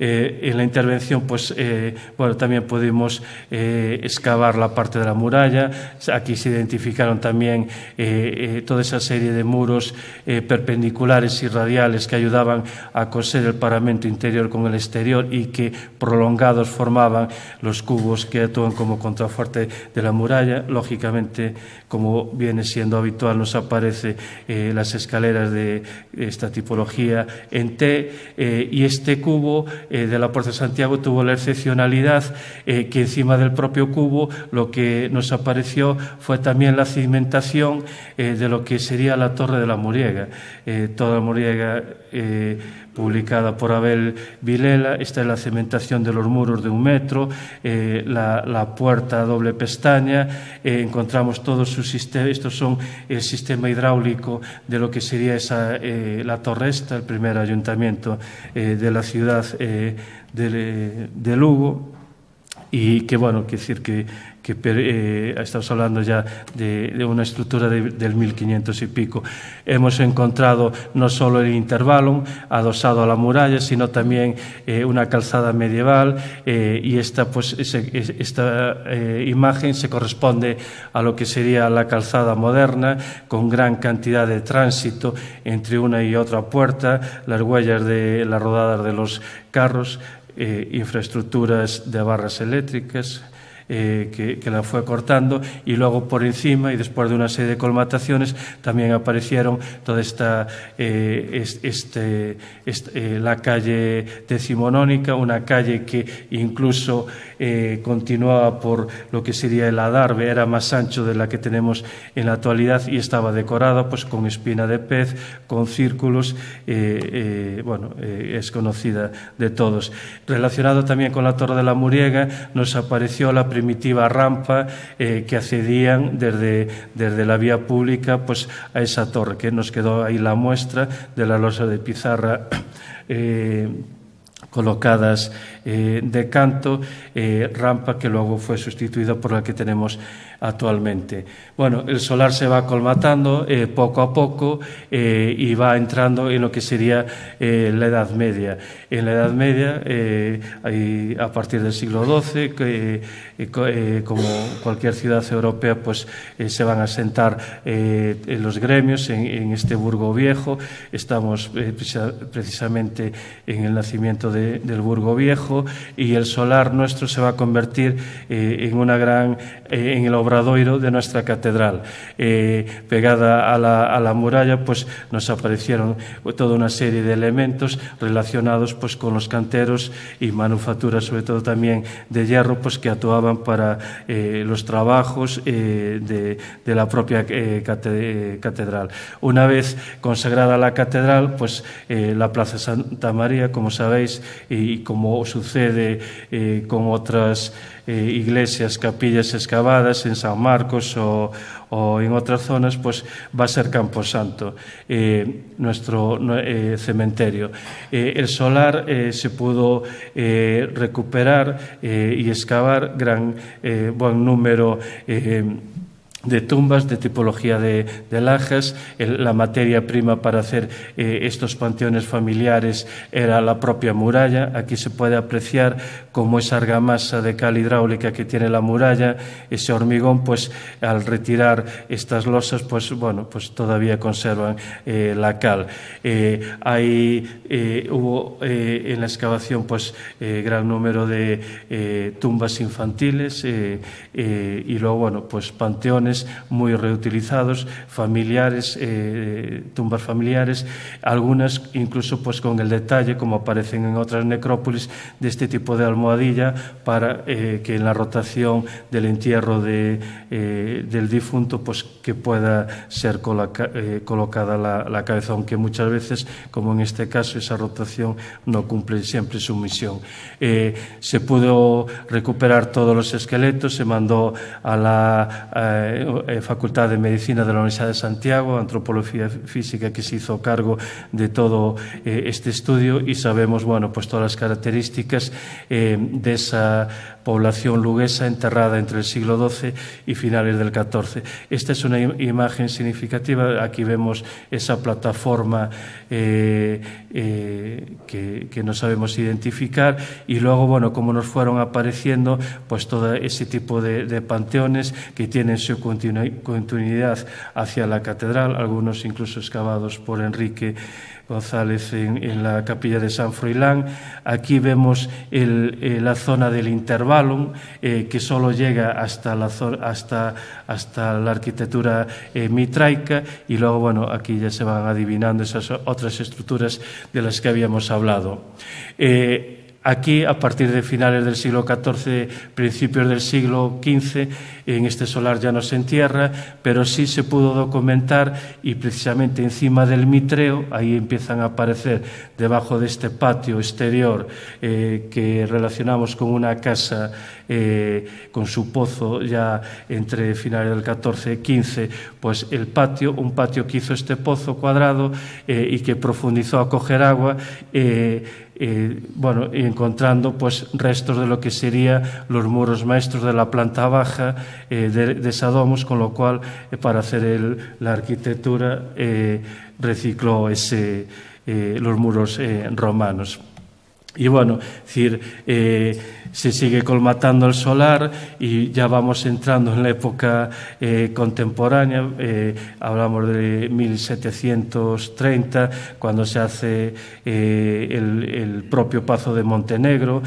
En la intervención, pues, bueno, también pudimos excavar la parte de la muralla. Aquí se identificaron también toda esa serie de muros perpendiculares y radiales que ayudaban a coser el paramento interior con el exterior y que prolongados formaban los cubos que actúan como contrafuerte de la muralla. Lógicamente, como viene siendo habitual, nos aparece las escaleras de esta tipología en T, y este cubo de la Puerta de Santiago tuvo la excepcionalidad que encima del propio cubo lo que nos apareció fue también la cimentación de lo que sería la Torre de la Muriega. Toda la Muriega, publicada por Abel Vilela, esta es la cimentación de los muros de 1 metro, la puerta a doble pestaña, encontramos todo su sistema. Estos son el sistema hidráulico de lo que sería la torre esta, el primer ayuntamiento de la ciudad de Lugo, y que, bueno, quiere decir que estamos hablando ya de una estructura del 1500 y pico. Hemos encontrado no solo el intervalo adosado a la muralla, sino también una calzada medieval, y esta imagen se corresponde a lo que sería la calzada moderna, con gran cantidad de tránsito entre una y otra puerta, las huellas de las rodadas de los carros, infraestructuras de barras eléctricas que la fue cortando, y luego por encima, y después de una serie de colmataciones, también aparecieron toda la calle decimonónica, una calle que incluso continuaba por lo que sería el adarve, era más ancho de la que tenemos en la actualidad, y estaba decorada pues con espina de pez, con círculos, bueno, es conocida de todos. Relacionado también con la Torre de la Muriega, nos apareció la primitiva rampa que accedían desde la vía pública pues a esa torre, que nos quedó ahí la muestra de la losa de pizarra colocadas de canto, rampa que luego fue sustituida por la que tenemos actualmente. Bueno, el solar se va colmatando poco a poco y va entrando en lo que sería la Edad Media. En la Edad Media, a partir del siglo XII, como cualquier ciudad europea, pues se van a asentar los gremios en este Burgo Viejo. Estamos precisamente en el nacimiento del Burgo Viejo, y el solar nuestro se va a convertir en el obradoiro de nuestra catedral. Pegada a la muralla, pues nos aparecieron toda una serie de elementos relacionados pues con los canteros y manufacturas, sobre todo también de hierro, pues que actuaban para los trabajos de la propia catedral. Una vez consagrada la catedral, pues la Plaza Santa María, como sabéis, y como sucede con otras iglesias, capillas excavadas en San Marcos o en otras zonas, pues va a ser Camposanto, nuestro cementerio. El solar se pudo recuperar y excavar buen número de tumbas de tipología de lajas. La materia prima para hacer estos panteones familiares era la propia muralla. Aquí se puede apreciar cómo esa argamasa de cal hidráulica que tiene la muralla, ese hormigón, pues al retirar estas losas, pues bueno, pues todavía conservan la cal. Hubo en la excavación pues gran número de tumbas infantiles y luego, bueno, pues panteones muy reutilizados, familiares, tumbas familiares, algunas incluso pues con el detalle, como aparecen en otras necrópolis, de este tipo de almohadilla para que en la rotación del entierro del difunto pues que pueda ser colocada la cabeza, aunque muchas veces, como en este caso, esa rotación no cumple siempre su misión. Se pudo recuperar todos los esqueletos, se mandó a la Facultad de Medicina de la Universidad de Santiago, Antropología Física, que se hizo cargo de todo este estudio, y sabemos, bueno, pues todas las características de esa población luguesa enterrada entre el siglo XII y finales del XIV. Esta es una imagen significativa. Aquí vemos esa plataforma que no sabemos identificar, y luego, bueno, como nos fueron apareciendo pues todo ese tipo de panteones que tienen su continuidad hacia la catedral, algunos incluso excavados por Enrique González en la capilla de San Froilán. Aquí vemos la zona del intervalum, que solo llega hasta la arquitectura mitraica, y luego, bueno, aquí ya se van adivinando esas otras estructuras de las que habíamos hablado. Aquí, a partir de finales del siglo XIV, principios del siglo XV, en este solar ya no se entierra, pero sí se pudo documentar, y precisamente encima del mitreo, ahí empiezan a aparecer, debajo de este patio exterior que relacionamos con una casa con su pozo ya entre finales del XIV y XV, pues el patio, un patio que hizo este pozo cuadrado y que profundizó a coger agua, bueno, y encontrando pues restos de lo que serían los muros maestros de la planta baja de Sadomos, con lo cual para hacer la arquitectura recicló los muros romanos. Y bueno, es decir, se sigue colmatando el solar y ya vamos entrando en la época contemporánea. Hablamos de 1730, cuando se hace el propio Pazo de Montenegro,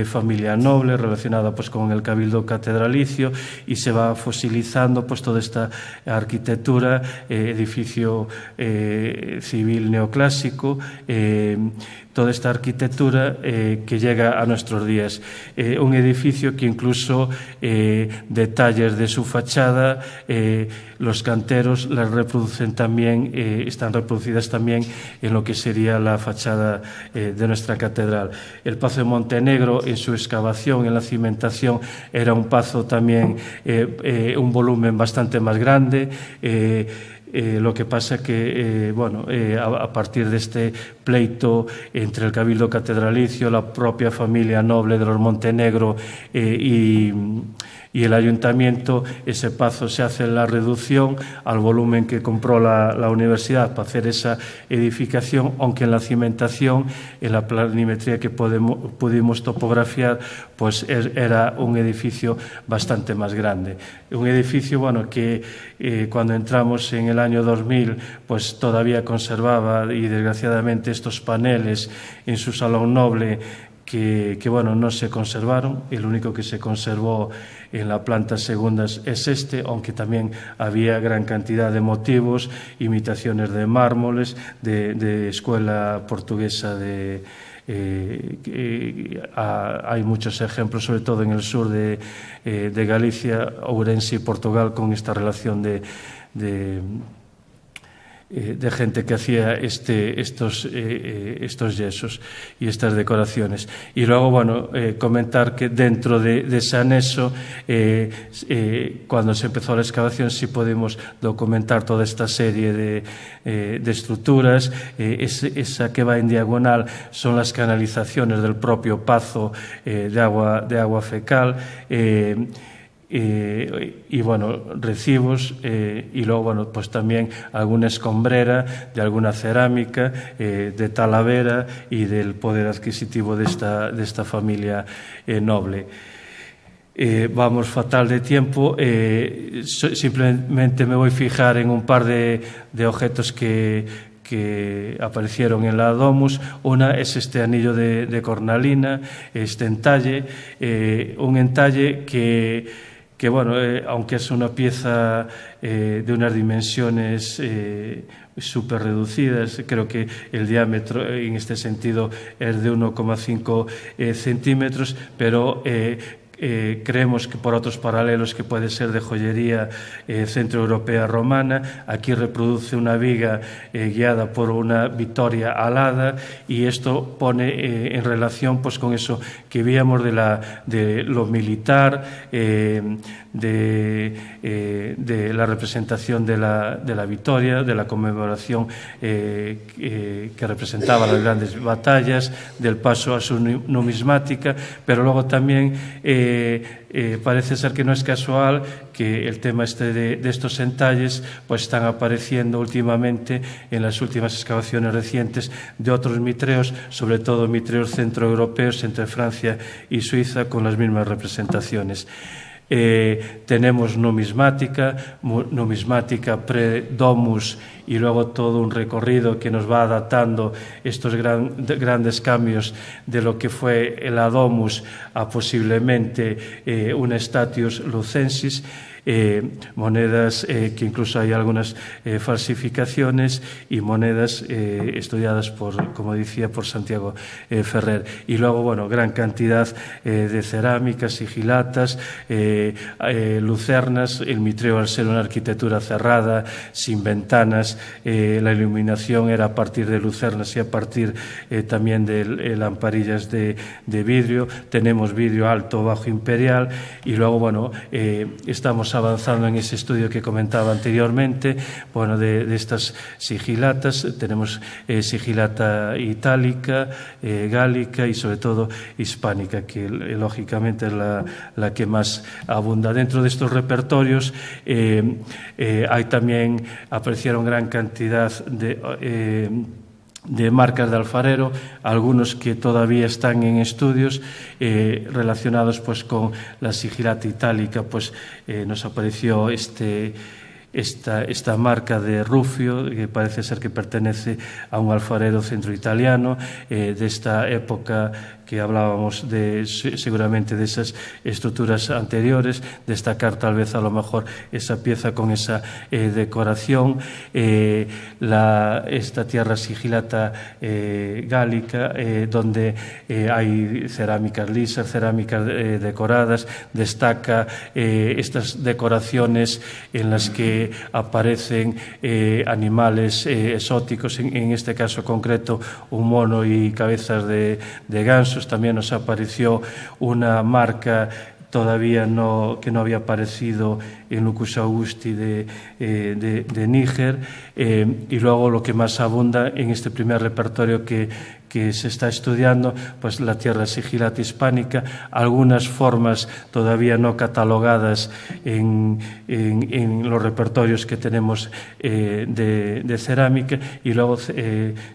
familia noble relacionada pues con el cabildo catedralicio, y se va fosilizando pues toda esta arquitectura, edificio civil neoclásico, toda esta arquitectura que llega a nuestros días. Un edificio que incluso detalles de su fachada, los canteros las reproducen también, están reproducidas también en lo que sería la fachada de nuestra catedral. El Pazo de Montenegro, en su excavación, en la cimentación, era un pazo también, un volumen bastante más grande. Lo que pasa que, bueno, a partir de este pleito entre el cabildo catedralicio, la propia familia noble de los Montenegro y y el ayuntamiento, ese paso se hace la reducción al volumen que compró la universidad para hacer esa edificación, aunque en la cimentación, en la planimetría que pudimos topografiar, pues era un edificio bastante más grande. Un edificio, bueno, que cuando entramos en el año 2000, pues todavía conservaba, y desgraciadamente estos paneles en su salón noble, que bueno, no se conservaron. El único que se conservó en la planta segunda es este, aunque también había gran cantidad de motivos, imitaciones de mármoles, de escuela portuguesa hay muchos ejemplos, sobre todo en el sur de Galicia, Ourense y Portugal, con esta relación de gente que hacía estos yesos y estas decoraciones. Y luego, bueno, comentar que dentro de ese anexo, cuando se empezó la excavación, sí podemos documentar toda esta serie de estructuras. Esa que va en diagonal son las canalizaciones del propio pazo de agua fecal, y bueno, recibos, y luego, bueno, pues también alguna escombrera de alguna cerámica, de Talavera y del poder adquisitivo de esta familia noble. Vamos fatal de tiempo, simplemente me voy a fijar en un par de objetos que aparecieron en la Domus. Una es este anillo de cornalina, este entalle, un entalle que bueno, aunque es una pieza de unas dimensiones súper reducidas, creo que el diámetro en este sentido es de 1,5 centímetros, pero creemos que por otros paralelos que puede ser de joyería centroeuropea romana. Aquí reproduce una viga guiada por una Victoria alada, y esto pone en relación, pues, con eso que veíamos de lo militar, de la representación de la victoria, de la conmemoración que representaba las grandes batallas, del paso a su numismática, pero luego también parece ser que no es casual que el tema de estos entalles pues están apareciendo últimamente en las últimas excavaciones recientes de otros mitreos, sobre todo mitreos centroeuropeos entre Francia y Suiza, con las mismas representaciones. Tenemos numismática pre-domus, y luego todo un recorrido que nos va adaptando estos grandes cambios de lo que fue la domus a posiblemente una statius lucensis. Monedas que incluso hay algunas falsificaciones, y monedas estudiadas como decía, por Santiago Ferrer. Y luego, bueno, gran cantidad de cerámicas, sigilatas, lucernas. El mitreo, al ser una arquitectura cerrada, sin ventanas, la iluminación era a partir de lucernas y a partir también de lamparillas de vidrio. Tenemos vidrio alto, bajo, imperial, y luego, bueno, estamos avanzando en ese estudio que comentaba anteriormente, bueno, de estas sigilatas. Tenemos sigilata itálica, gálica y sobre todo hispánica, que lógicamente es la que más abunda. Dentro de estos repertorios también aparecieron gran cantidad de marcas de alfarero, algunos que todavía están en estudios relacionados pues con la sigilata itálica. Pues nos apareció esta marca de Rufio, que parece ser que pertenece a un alfarero centroitaliano de esta época que hablábamos seguramente de esas estructuras anteriores. Destacar tal vez a lo mejor esa pieza con esa decoración, esta tierra sigilata gálica, donde hay cerámicas lisas, cerámicas decoradas. Destaca estas decoraciones en las que aparecen animales exóticos, en este caso concreto un mono y cabezas de gansos. También nos apareció una marca todavía que no había aparecido en Lucus Augusti de Níger, y luego lo que más abunda en este primer repertorio que que se está estudiando, pues la tierra sigilata hispánica, algunas formas todavía no catalogadas en los repertorios que tenemos de cerámica, y luego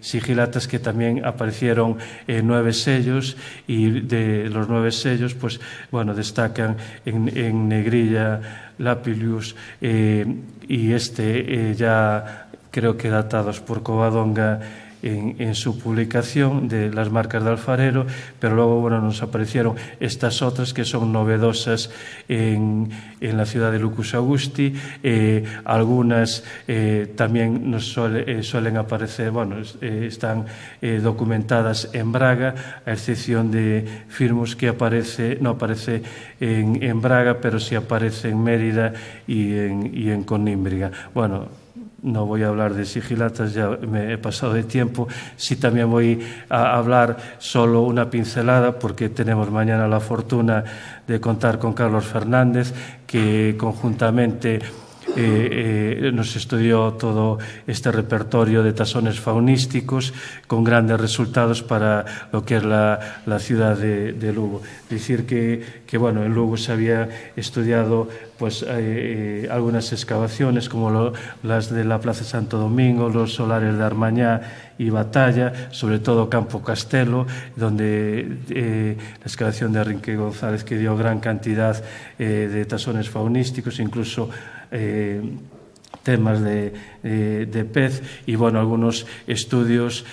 sigilatas que también aparecieron 9 sellos, y de los 9 sellos, pues bueno, destacan en negrilla, Lapilius, y ya creo que datados por Covadonga en su publicación de las marcas de alfarero, pero luego bueno, nos aparecieron estas otras que son novedosas en la ciudad de Lucus Augusti. Algunas también nos suelen aparecer, bueno, están documentadas en Braga, a excepción de Firmus, que no aparece en Braga, pero sí aparece en Mérida y en Conímbriga. Bueno, no voy a hablar de sigilatas, ya me he pasado de tiempo. Sí, también voy a hablar solo una pincelada, porque tenemos mañana la fortuna de contar con Carlos Fernández, que conjuntamente nos estudió todo este repertorio de tasones faunísticos con grandes resultados para lo que es la ciudad de Lugo. Decir que bueno, en Lugo se había estudiado pues algunas excavaciones como las de la Plaza Santo Domingo, los solares de Armañá y Batalla, sobre todo Campo Castelo, donde la excavación de Enrique González, que dio gran cantidad de tasones faunísticos, incluso temas de pez, y bueno, algunos estudios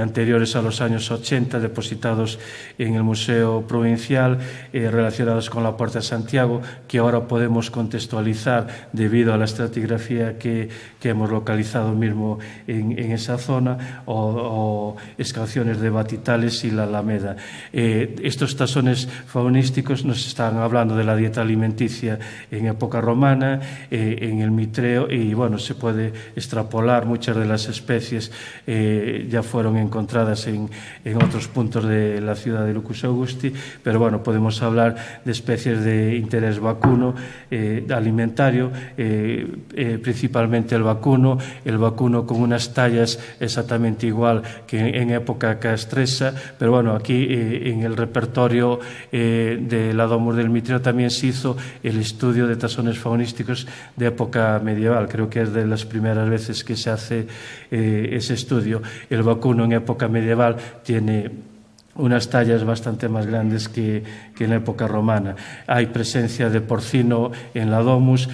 anteriores a los años 80 depositados en el Museo Provincial, relacionados con la Puerta de Santiago, que ahora podemos contextualizar debido a la estratigrafía que hemos localizado mismo en esa zona, o excavaciones de Batitales y la Alameda. Estos tasones faunísticos nos están hablando de la dieta alimenticia en época romana, en el Mitreo, y bueno, se puede extrapolar. Muchas de las especies ya fueron encontradas en otros puntos de la ciudad de Lucus Augusti, pero bueno, podemos hablar de especies de interés vacuno, alimentario, principalmente el vacuno con unas tallas exactamente igual que en época castresa, pero bueno, aquí en el repertorio de la Domus del Mitreo también se hizo el estudio de tasones faunísticos de época medieval. Creo que es de las primeras veces que se hace ese estudio. El vacuno en época medieval tiene unas tallas bastante más grandes que en la época romana. Hay presencia de porcino en la domus,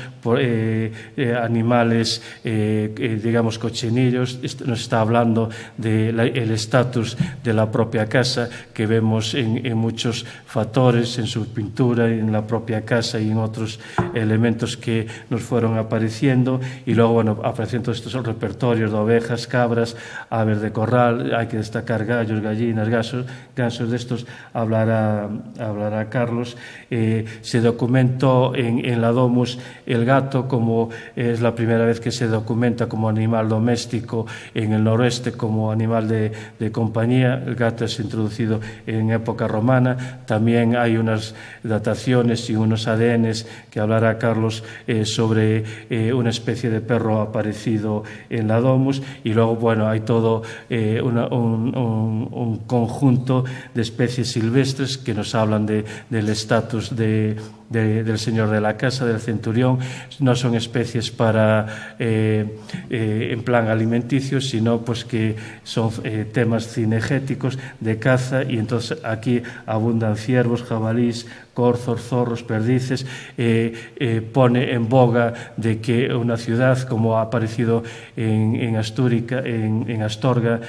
animales, digamos, cochinillos. Nos está hablando del estatus de la propia casa, que vemos en muchos factores, en su pintura, en la propia casa y en otros elementos que nos fueron apareciendo. Y luego, bueno, aparecen todos estos repertorios de ovejas, cabras, aves de corral. Hay que destacar gallos, gallinas, gansos. De estos hablará Carlos. Se documentó en la Domus el gato, como es la primera vez que se documenta como animal doméstico en el noroeste, como animal de compañía. El gato es introducido en época romana. También hay unas dataciones y unos ADNs que hablará Carlos sobre una especie de perro aparecido en la Domus. Y luego, bueno, hay todo un conjunto de especies silvestres que nos hablan del estatus del señor de la casa, del centurión. No son especies para en plan alimenticio, sino pues que son temas cinegéticos de caza, y entonces aquí abundan ciervos, jabalís, corzos, zorros, perdices. Pone en boga de que una ciudad, como ha aparecido en Astorga,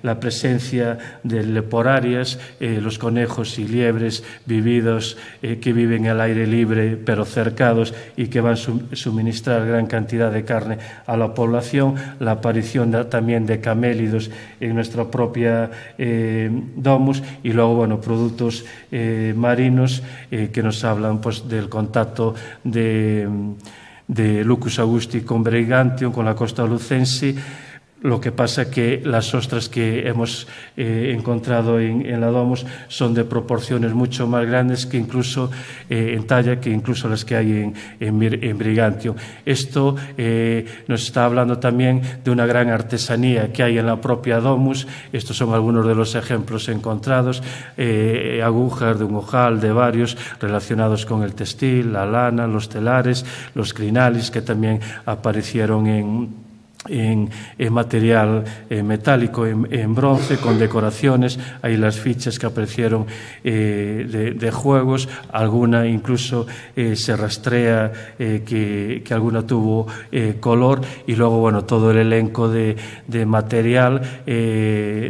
la presencia de leporarias, los conejos y liebres vividos, que viven al aire libre pero cercados y que van a suministrar gran cantidad de carne a la población. La aparición también de camélidos en nuestra propia domus, y luego, bueno, productos marinos que nos hablan pues del contacto de Lucus Augusti con Brigantium, con la costa lucense. Lo que pasa que las ostras que hemos encontrado en la Domus son de proporciones mucho más grandes que incluso en talla, que incluso las que hay en Brigantium. Esto nos está hablando también de una gran artesanía que hay en la propia Domus. Estos son algunos de los ejemplos encontrados, agujas de un ojal, de varios, relacionados con el textil, la lana, los telares, los crinalis, que también aparecieron en material metálico, en bronce, con decoraciones. Hay las fichas que aparecieron de juegos, alguna incluso se rastrea que alguna tuvo color, y luego, bueno, todo el elenco de material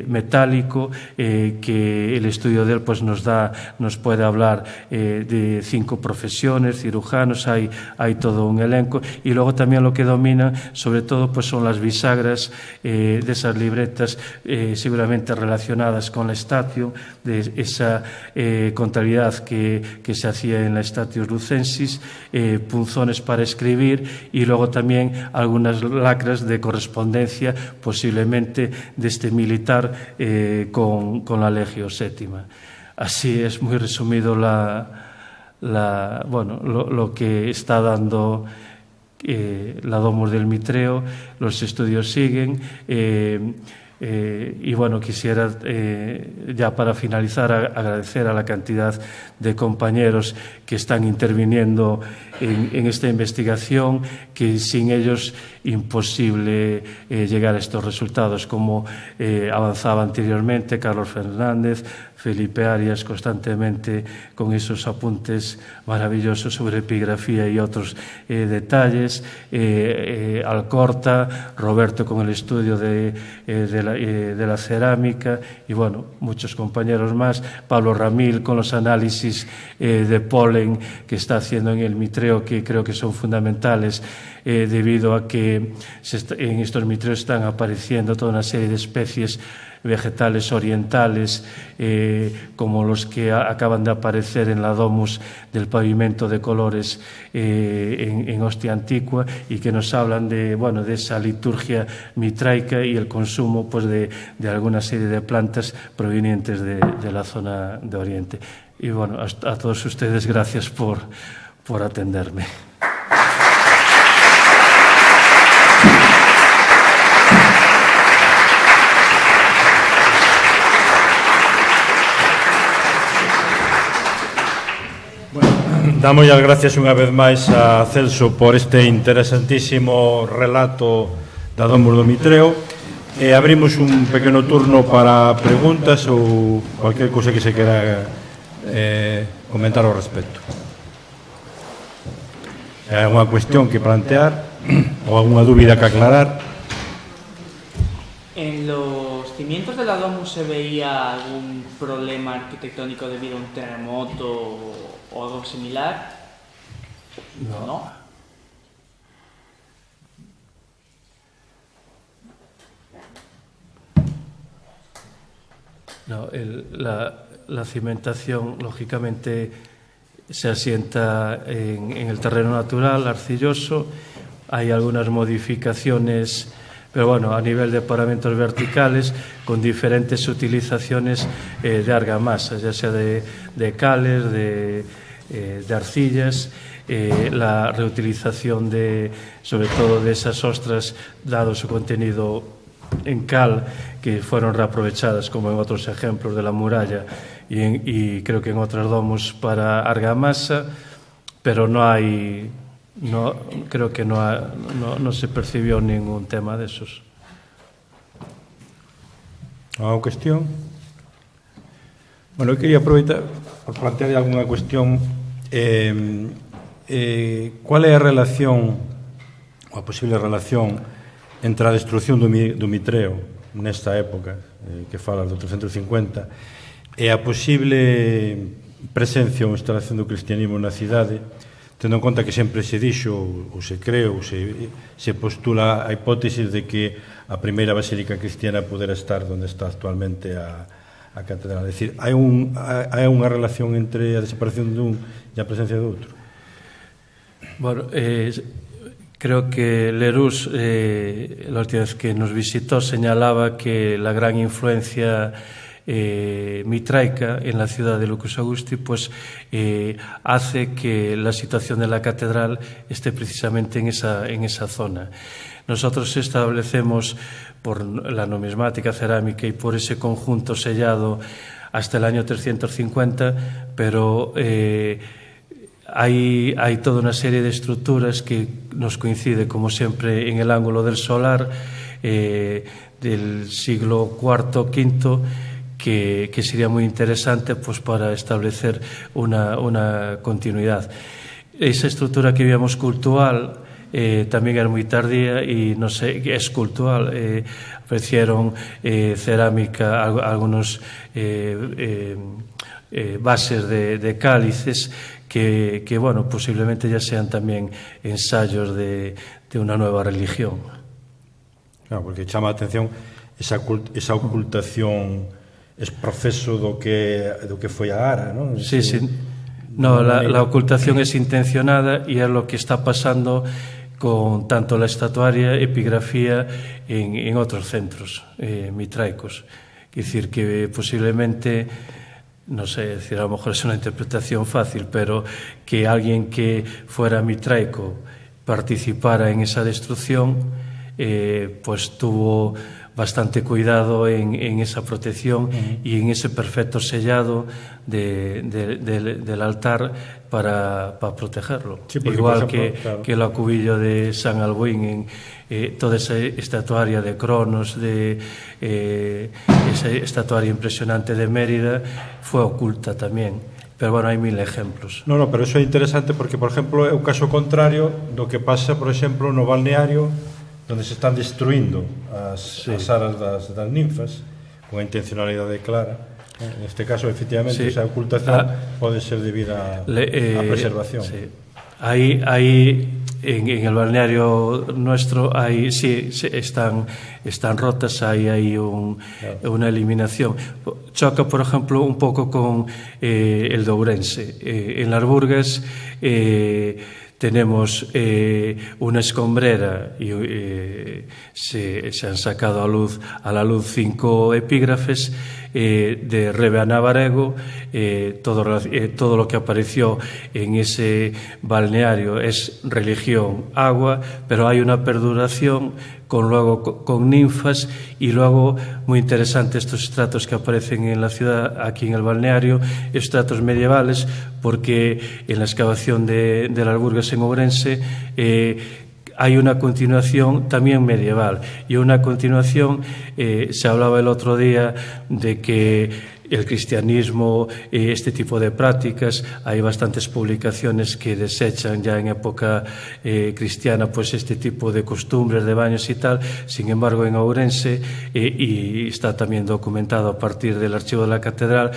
metálico que el estudio de él pues nos puede hablar de 5 profesiones, cirujanos, hay todo un elenco. Y luego también lo que domina sobre todo pues son las bisagras de esas libretas, seguramente relacionadas con la statio, de esa contabilidad que se hacía en la Statius Lucensis, punzones para escribir, y luego también algunas lacras de correspondencia, posiblemente de este militar con la Legio VII. Así es muy resumido lo que está dando la Domus del Mitreo. Los estudios siguen y bueno, quisiera ya para finalizar agradecer a la cantidad de compañeros que están interviniendo en esta investigación, que sin ellos imposible llegar a estos resultados, como avanzaba anteriormente Carlos Fernández, Felipe Arias, constantemente con esos apuntes maravillosos sobre epigrafía y otros detalles, Alcorta, Roberto con el estudio de la cerámica, y bueno, muchos compañeros más, Pablo Ramil con los análisis de polen que está haciendo en el Mitreo, que creo que son fundamentales, debido a que en estos mitreos están apareciendo toda una serie de especies vegetales orientales, como los que acaban de aparecer en la Domus del pavimento de colores en Ostia Antigua, y que nos hablan de esa liturgia mitraica y el consumo pues de alguna serie de plantas provenientes de la zona de Oriente. Y bueno, a todos ustedes, gracias por atenderme. Damos as gracias unha vez máis a Celso por este interesantísimo relato da Domus do Mitreo, e abrimos un pequeno turno para preguntas ou cualquier cousa que se quera comentar ao respecto. Hai alguna cuestión que plantear ou alguna dúbida que aclarar? En los cimientos de la Domus se veía algún problema arquitectónico debido a un terremoto o algo similar. ¿No? No, la cimentación, lógicamente, se asienta en el terreno natural, arcilloso. Hay algunas modificaciones, pero bueno, a nivel de paramentos verticales, con diferentes utilizaciones de argamasa, ya sea de cales, de arcillas, la reutilización sobre todo de esas ostras, dado su contenido en cal, que fueron reaprovechadas, como en otros ejemplos de la muralla y creo que en otras domos para argamasa, pero creo que no se percibió ningún tema de esos. ¿Alguna cuestión? Bueno, eu quería aproveitar por plantear alguna cuestión. Cual é a relación, ou a posible relación, entre a destrucción do Mitreo nesta época que falas do 350 e a posible presencia ou instalación do cristianismo na cidade, tendo en conta que sempre se dixo ou se cree ou se postula a hipótesis de que a primeira basílica cristiana pudera estar onde está actualmente a catedral. É dicir, hai unha relación entre a desaparición dun e a presencia do outro? Bueno, Creo que Leroux, la última vez que nos visitó, señalaba que la gran influencia mitraica en la ciudad de Lucus Augusti pues hace que la situación de la catedral esté precisamente en esa zona. Nosotros establecemos por la numismática cerámica y por ese conjunto sellado hasta el año 350, pero hay toda una serie de estructuras que nos coincide, como siempre, en el ángulo del solar del siglo IV, V, que sería muy interesante pues, para establecer una continuidad. Esa estructura que vimos cultural también era muy tardía y no sé, es cultural. Aparecieron cerámica, algunos bases de cálices que bueno, posiblemente ya sean también ensayos de una nueva religión. Claro, porque chama a atención esa ocultación, ese proceso do que foi a Ara, non? Sí, sí. No, la ocultación es intencionada y es lo que está pasando con tanto la estatuaria, epigrafía en otros centros mitraicos. Es decir, que posiblemente, no sé, decir, a lo mejor es una interpretación fácil, pero que alguien que fuera mitraico participara en esa destrucción, pues tuvo bastante cuidado en esa protección y en ese perfecto sellado del altar para protegerlo. Sí, igual por ejemplo, claro, que el acubillo de San Albuín, toda esa estatuaria de Cronos, esa estatuaria impresionante de Mérida, fue oculta tamén. Pero, bueno, hai 1000 ejemplos. No, pero eso é interesante porque, por exemplo, é o caso contrario do que pasa, por exemplo, no balneario, onde se están destruindo as aras das ninfas con a intencionalidade clara. En este caso, efectivamente, esa ocultación pode ser debida á preservación. Sí. Ahí en el balneario nuestro están rotas, hay una eliminación. Choca, por ejemplo, un poco con el de Ourense. En las Burgas tenemos una escombrera y se han sacado a la luz 5 epígrafes de Rebe a Navarego. Todo lo que apareció en ese balneario es religión, agua, pero hay una perduración con ninfas y luego, muy interesante, estos estratos que aparecen en la ciudad, aquí en el balneario, estratos medievales, porque en la excavación de las Burgas en Ourense hay una continuación también medieval y una continuación, se hablaba el otro día de que el cristianismo, este tipo de prácticas, hay bastantes publicaciones que desechan ya en época cristiana pues este tipo de costumbres de baños y tal. Sin embargo, en Ourense, y está también documentado a partir del archivo de la catedral,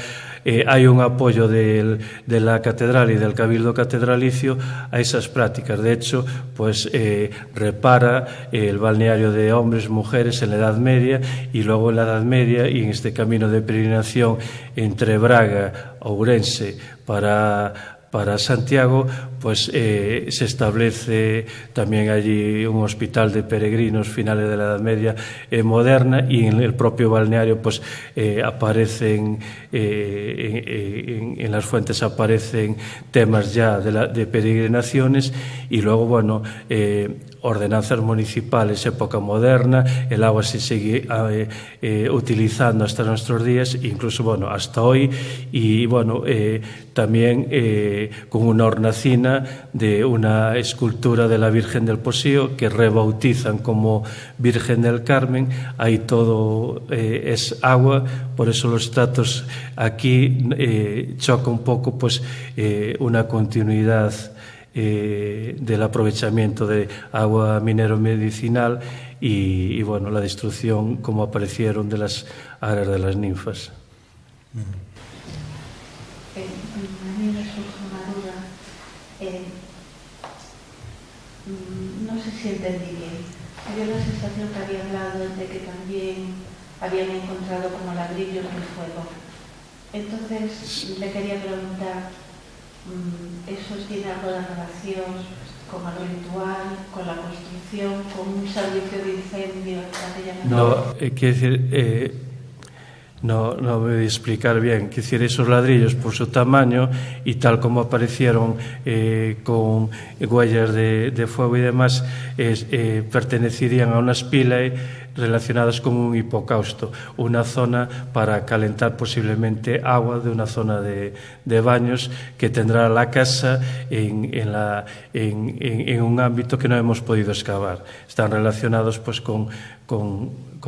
hay un apoyo de la catedral y del cabildo catedralicio a esas prácticas. De hecho, pues repara el balneario de hombres, mujeres en la Edad Media, y luego en la Edad Media y en este camino de peregrinación entre Braga, Ourense para Santiago, pues se establece también allí un hospital de peregrinos finales de la Edad Media moderna, y en el propio balneario pues aparecen en las fuentes aparecen temas ya de peregrinaciones, y luego bueno, ordenanzas municipales, época moderna, el agua se sigue utilizando hasta nuestros días, incluso bueno, hasta hoy, y bueno, también con una hornacina de una escultura de la Virgen del Posío que rebautizan como Virgen del Carmen. Ahí todo es agua, por eso los estratos aquí choca un poco pues una continuidad del aprovechamiento de agua minero medicinal y bueno, la destrucción como aparecieron de las aras de las ninfas. A mí me surge una duda, no sé si entendí bien. Había la sensación que había hablado de que también habían encontrado como ladrillos de fuego. Entonces le quería preguntar, ¿eso tiene algo de relación como lo habitual, con la construcción, con un servicio de incendio, no, quiero decir, no me voy a explicar bien, quiero decir, esos ladrillos por su tamaño y tal como aparecieron con huellas de fuego y demás, pertenecerían a unas pilas relacionadas con un hipocausto, una zona para calentar posiblemente agua de una zona de baños que tendrá la casa en un ámbito que no hemos podido excavar. Están relacionados pues con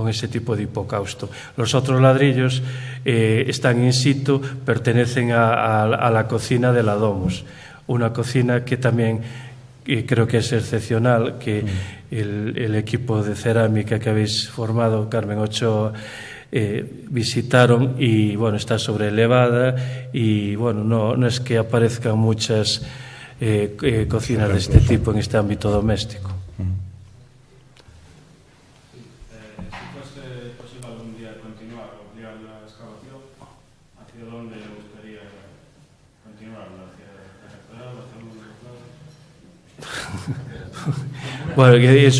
ese tipo de hipocausto. Los otros ladrillos están in situ, pertenecen a la cocina de la Domus, una cocina que también creo que es excepcional, que el equipo de cerámica que habéis formado, Carmen Ochoa, visitaron y bueno, está sobrelevada y bueno, no es que aparezcan muchas cocinas de este tipo en este ámbito doméstico. Bueno, en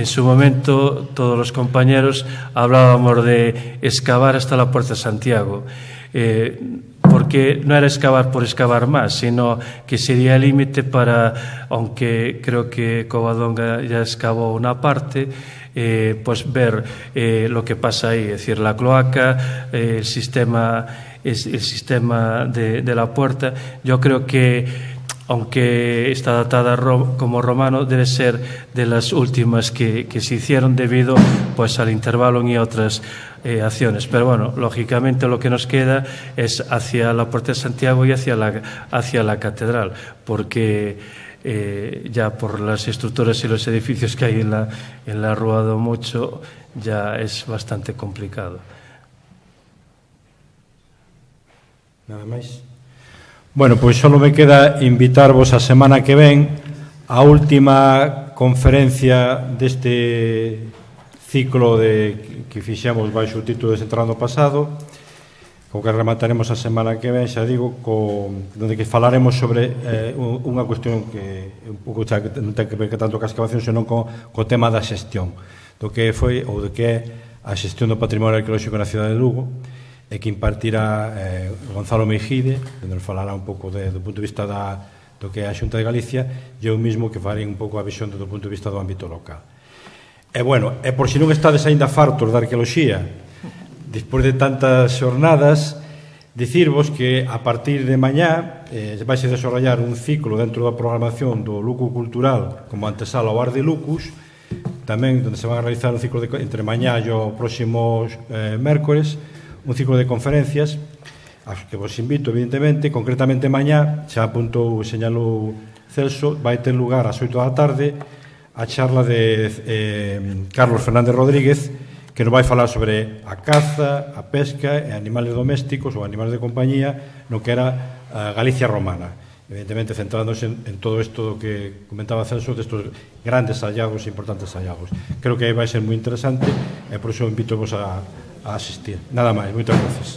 su momento todos los compañeros hablábamos de excavar hasta la Puerta de Santiago, porque no era excavar por excavar más, sino que sería el límite para, aunque creo que Covadonga ya excavó una parte, pues ver lo que pasa ahí, es decir, la cloaca, el sistema de la puerta. Yo creo que aunque está datada como romano, debe ser de las últimas que se hicieron debido pues al intervalo y otras acciones. Pero bueno, lógicamente lo que nos queda es hacia la Puerta de Santiago y hacia la catedral, porque ya por las estructuras y los edificios que hay en la Rúa do Mocho ya es bastante complicado. Nada máis. Bueno, pois só me queda invitarvos a semana que ven a última conferencia deste ciclo que fixemos baixo o título de Centrando Pasado, co que remataremos a semana que ven, xa digo, onde que falaremos sobre unha cuestión que un pouco xa non ten que ver tanto ca excavación, senón co tema da xestión, do que foi ou de que é a xestión do patrimonio arqueolóxico na cidade de Lugo, e que impartirá Gonzalo Meijide, onde nos falará un pouco do punto de vista do que é a Xunta de Galicia, e eu mesmo que farei un pouco a visión do punto de vista do ámbito local. E bueno, por se non estades aínda fartos da arqueoloxía, despois de tantas xornadas, dicirvos que a partir de mañá vaise desarrollar un ciclo dentro da programación do Luco Cultural como antesala ao Ar de Lucus, tamén onde se van a realizar un ciclo entre mañá e o próximo mércores, un ciclo de conferencias aos que vos invito, evidentemente. Concretamente mañá, xa apuntou, señalou Celso, vai ter lugar ás 8 da tarde a charla de Carlos Fernández Rodríguez, que nos vai falar sobre a caza, a pesca e animales domésticos ou animales de compañía no que era a Galicia romana, evidentemente centrándose en todo isto do que comentaba Celso, destos grandes hallazgos e importantes hallazgos. Creo que vai ser moi interesante e por iso invito vos a asistir. Nada máis, moitas gracias.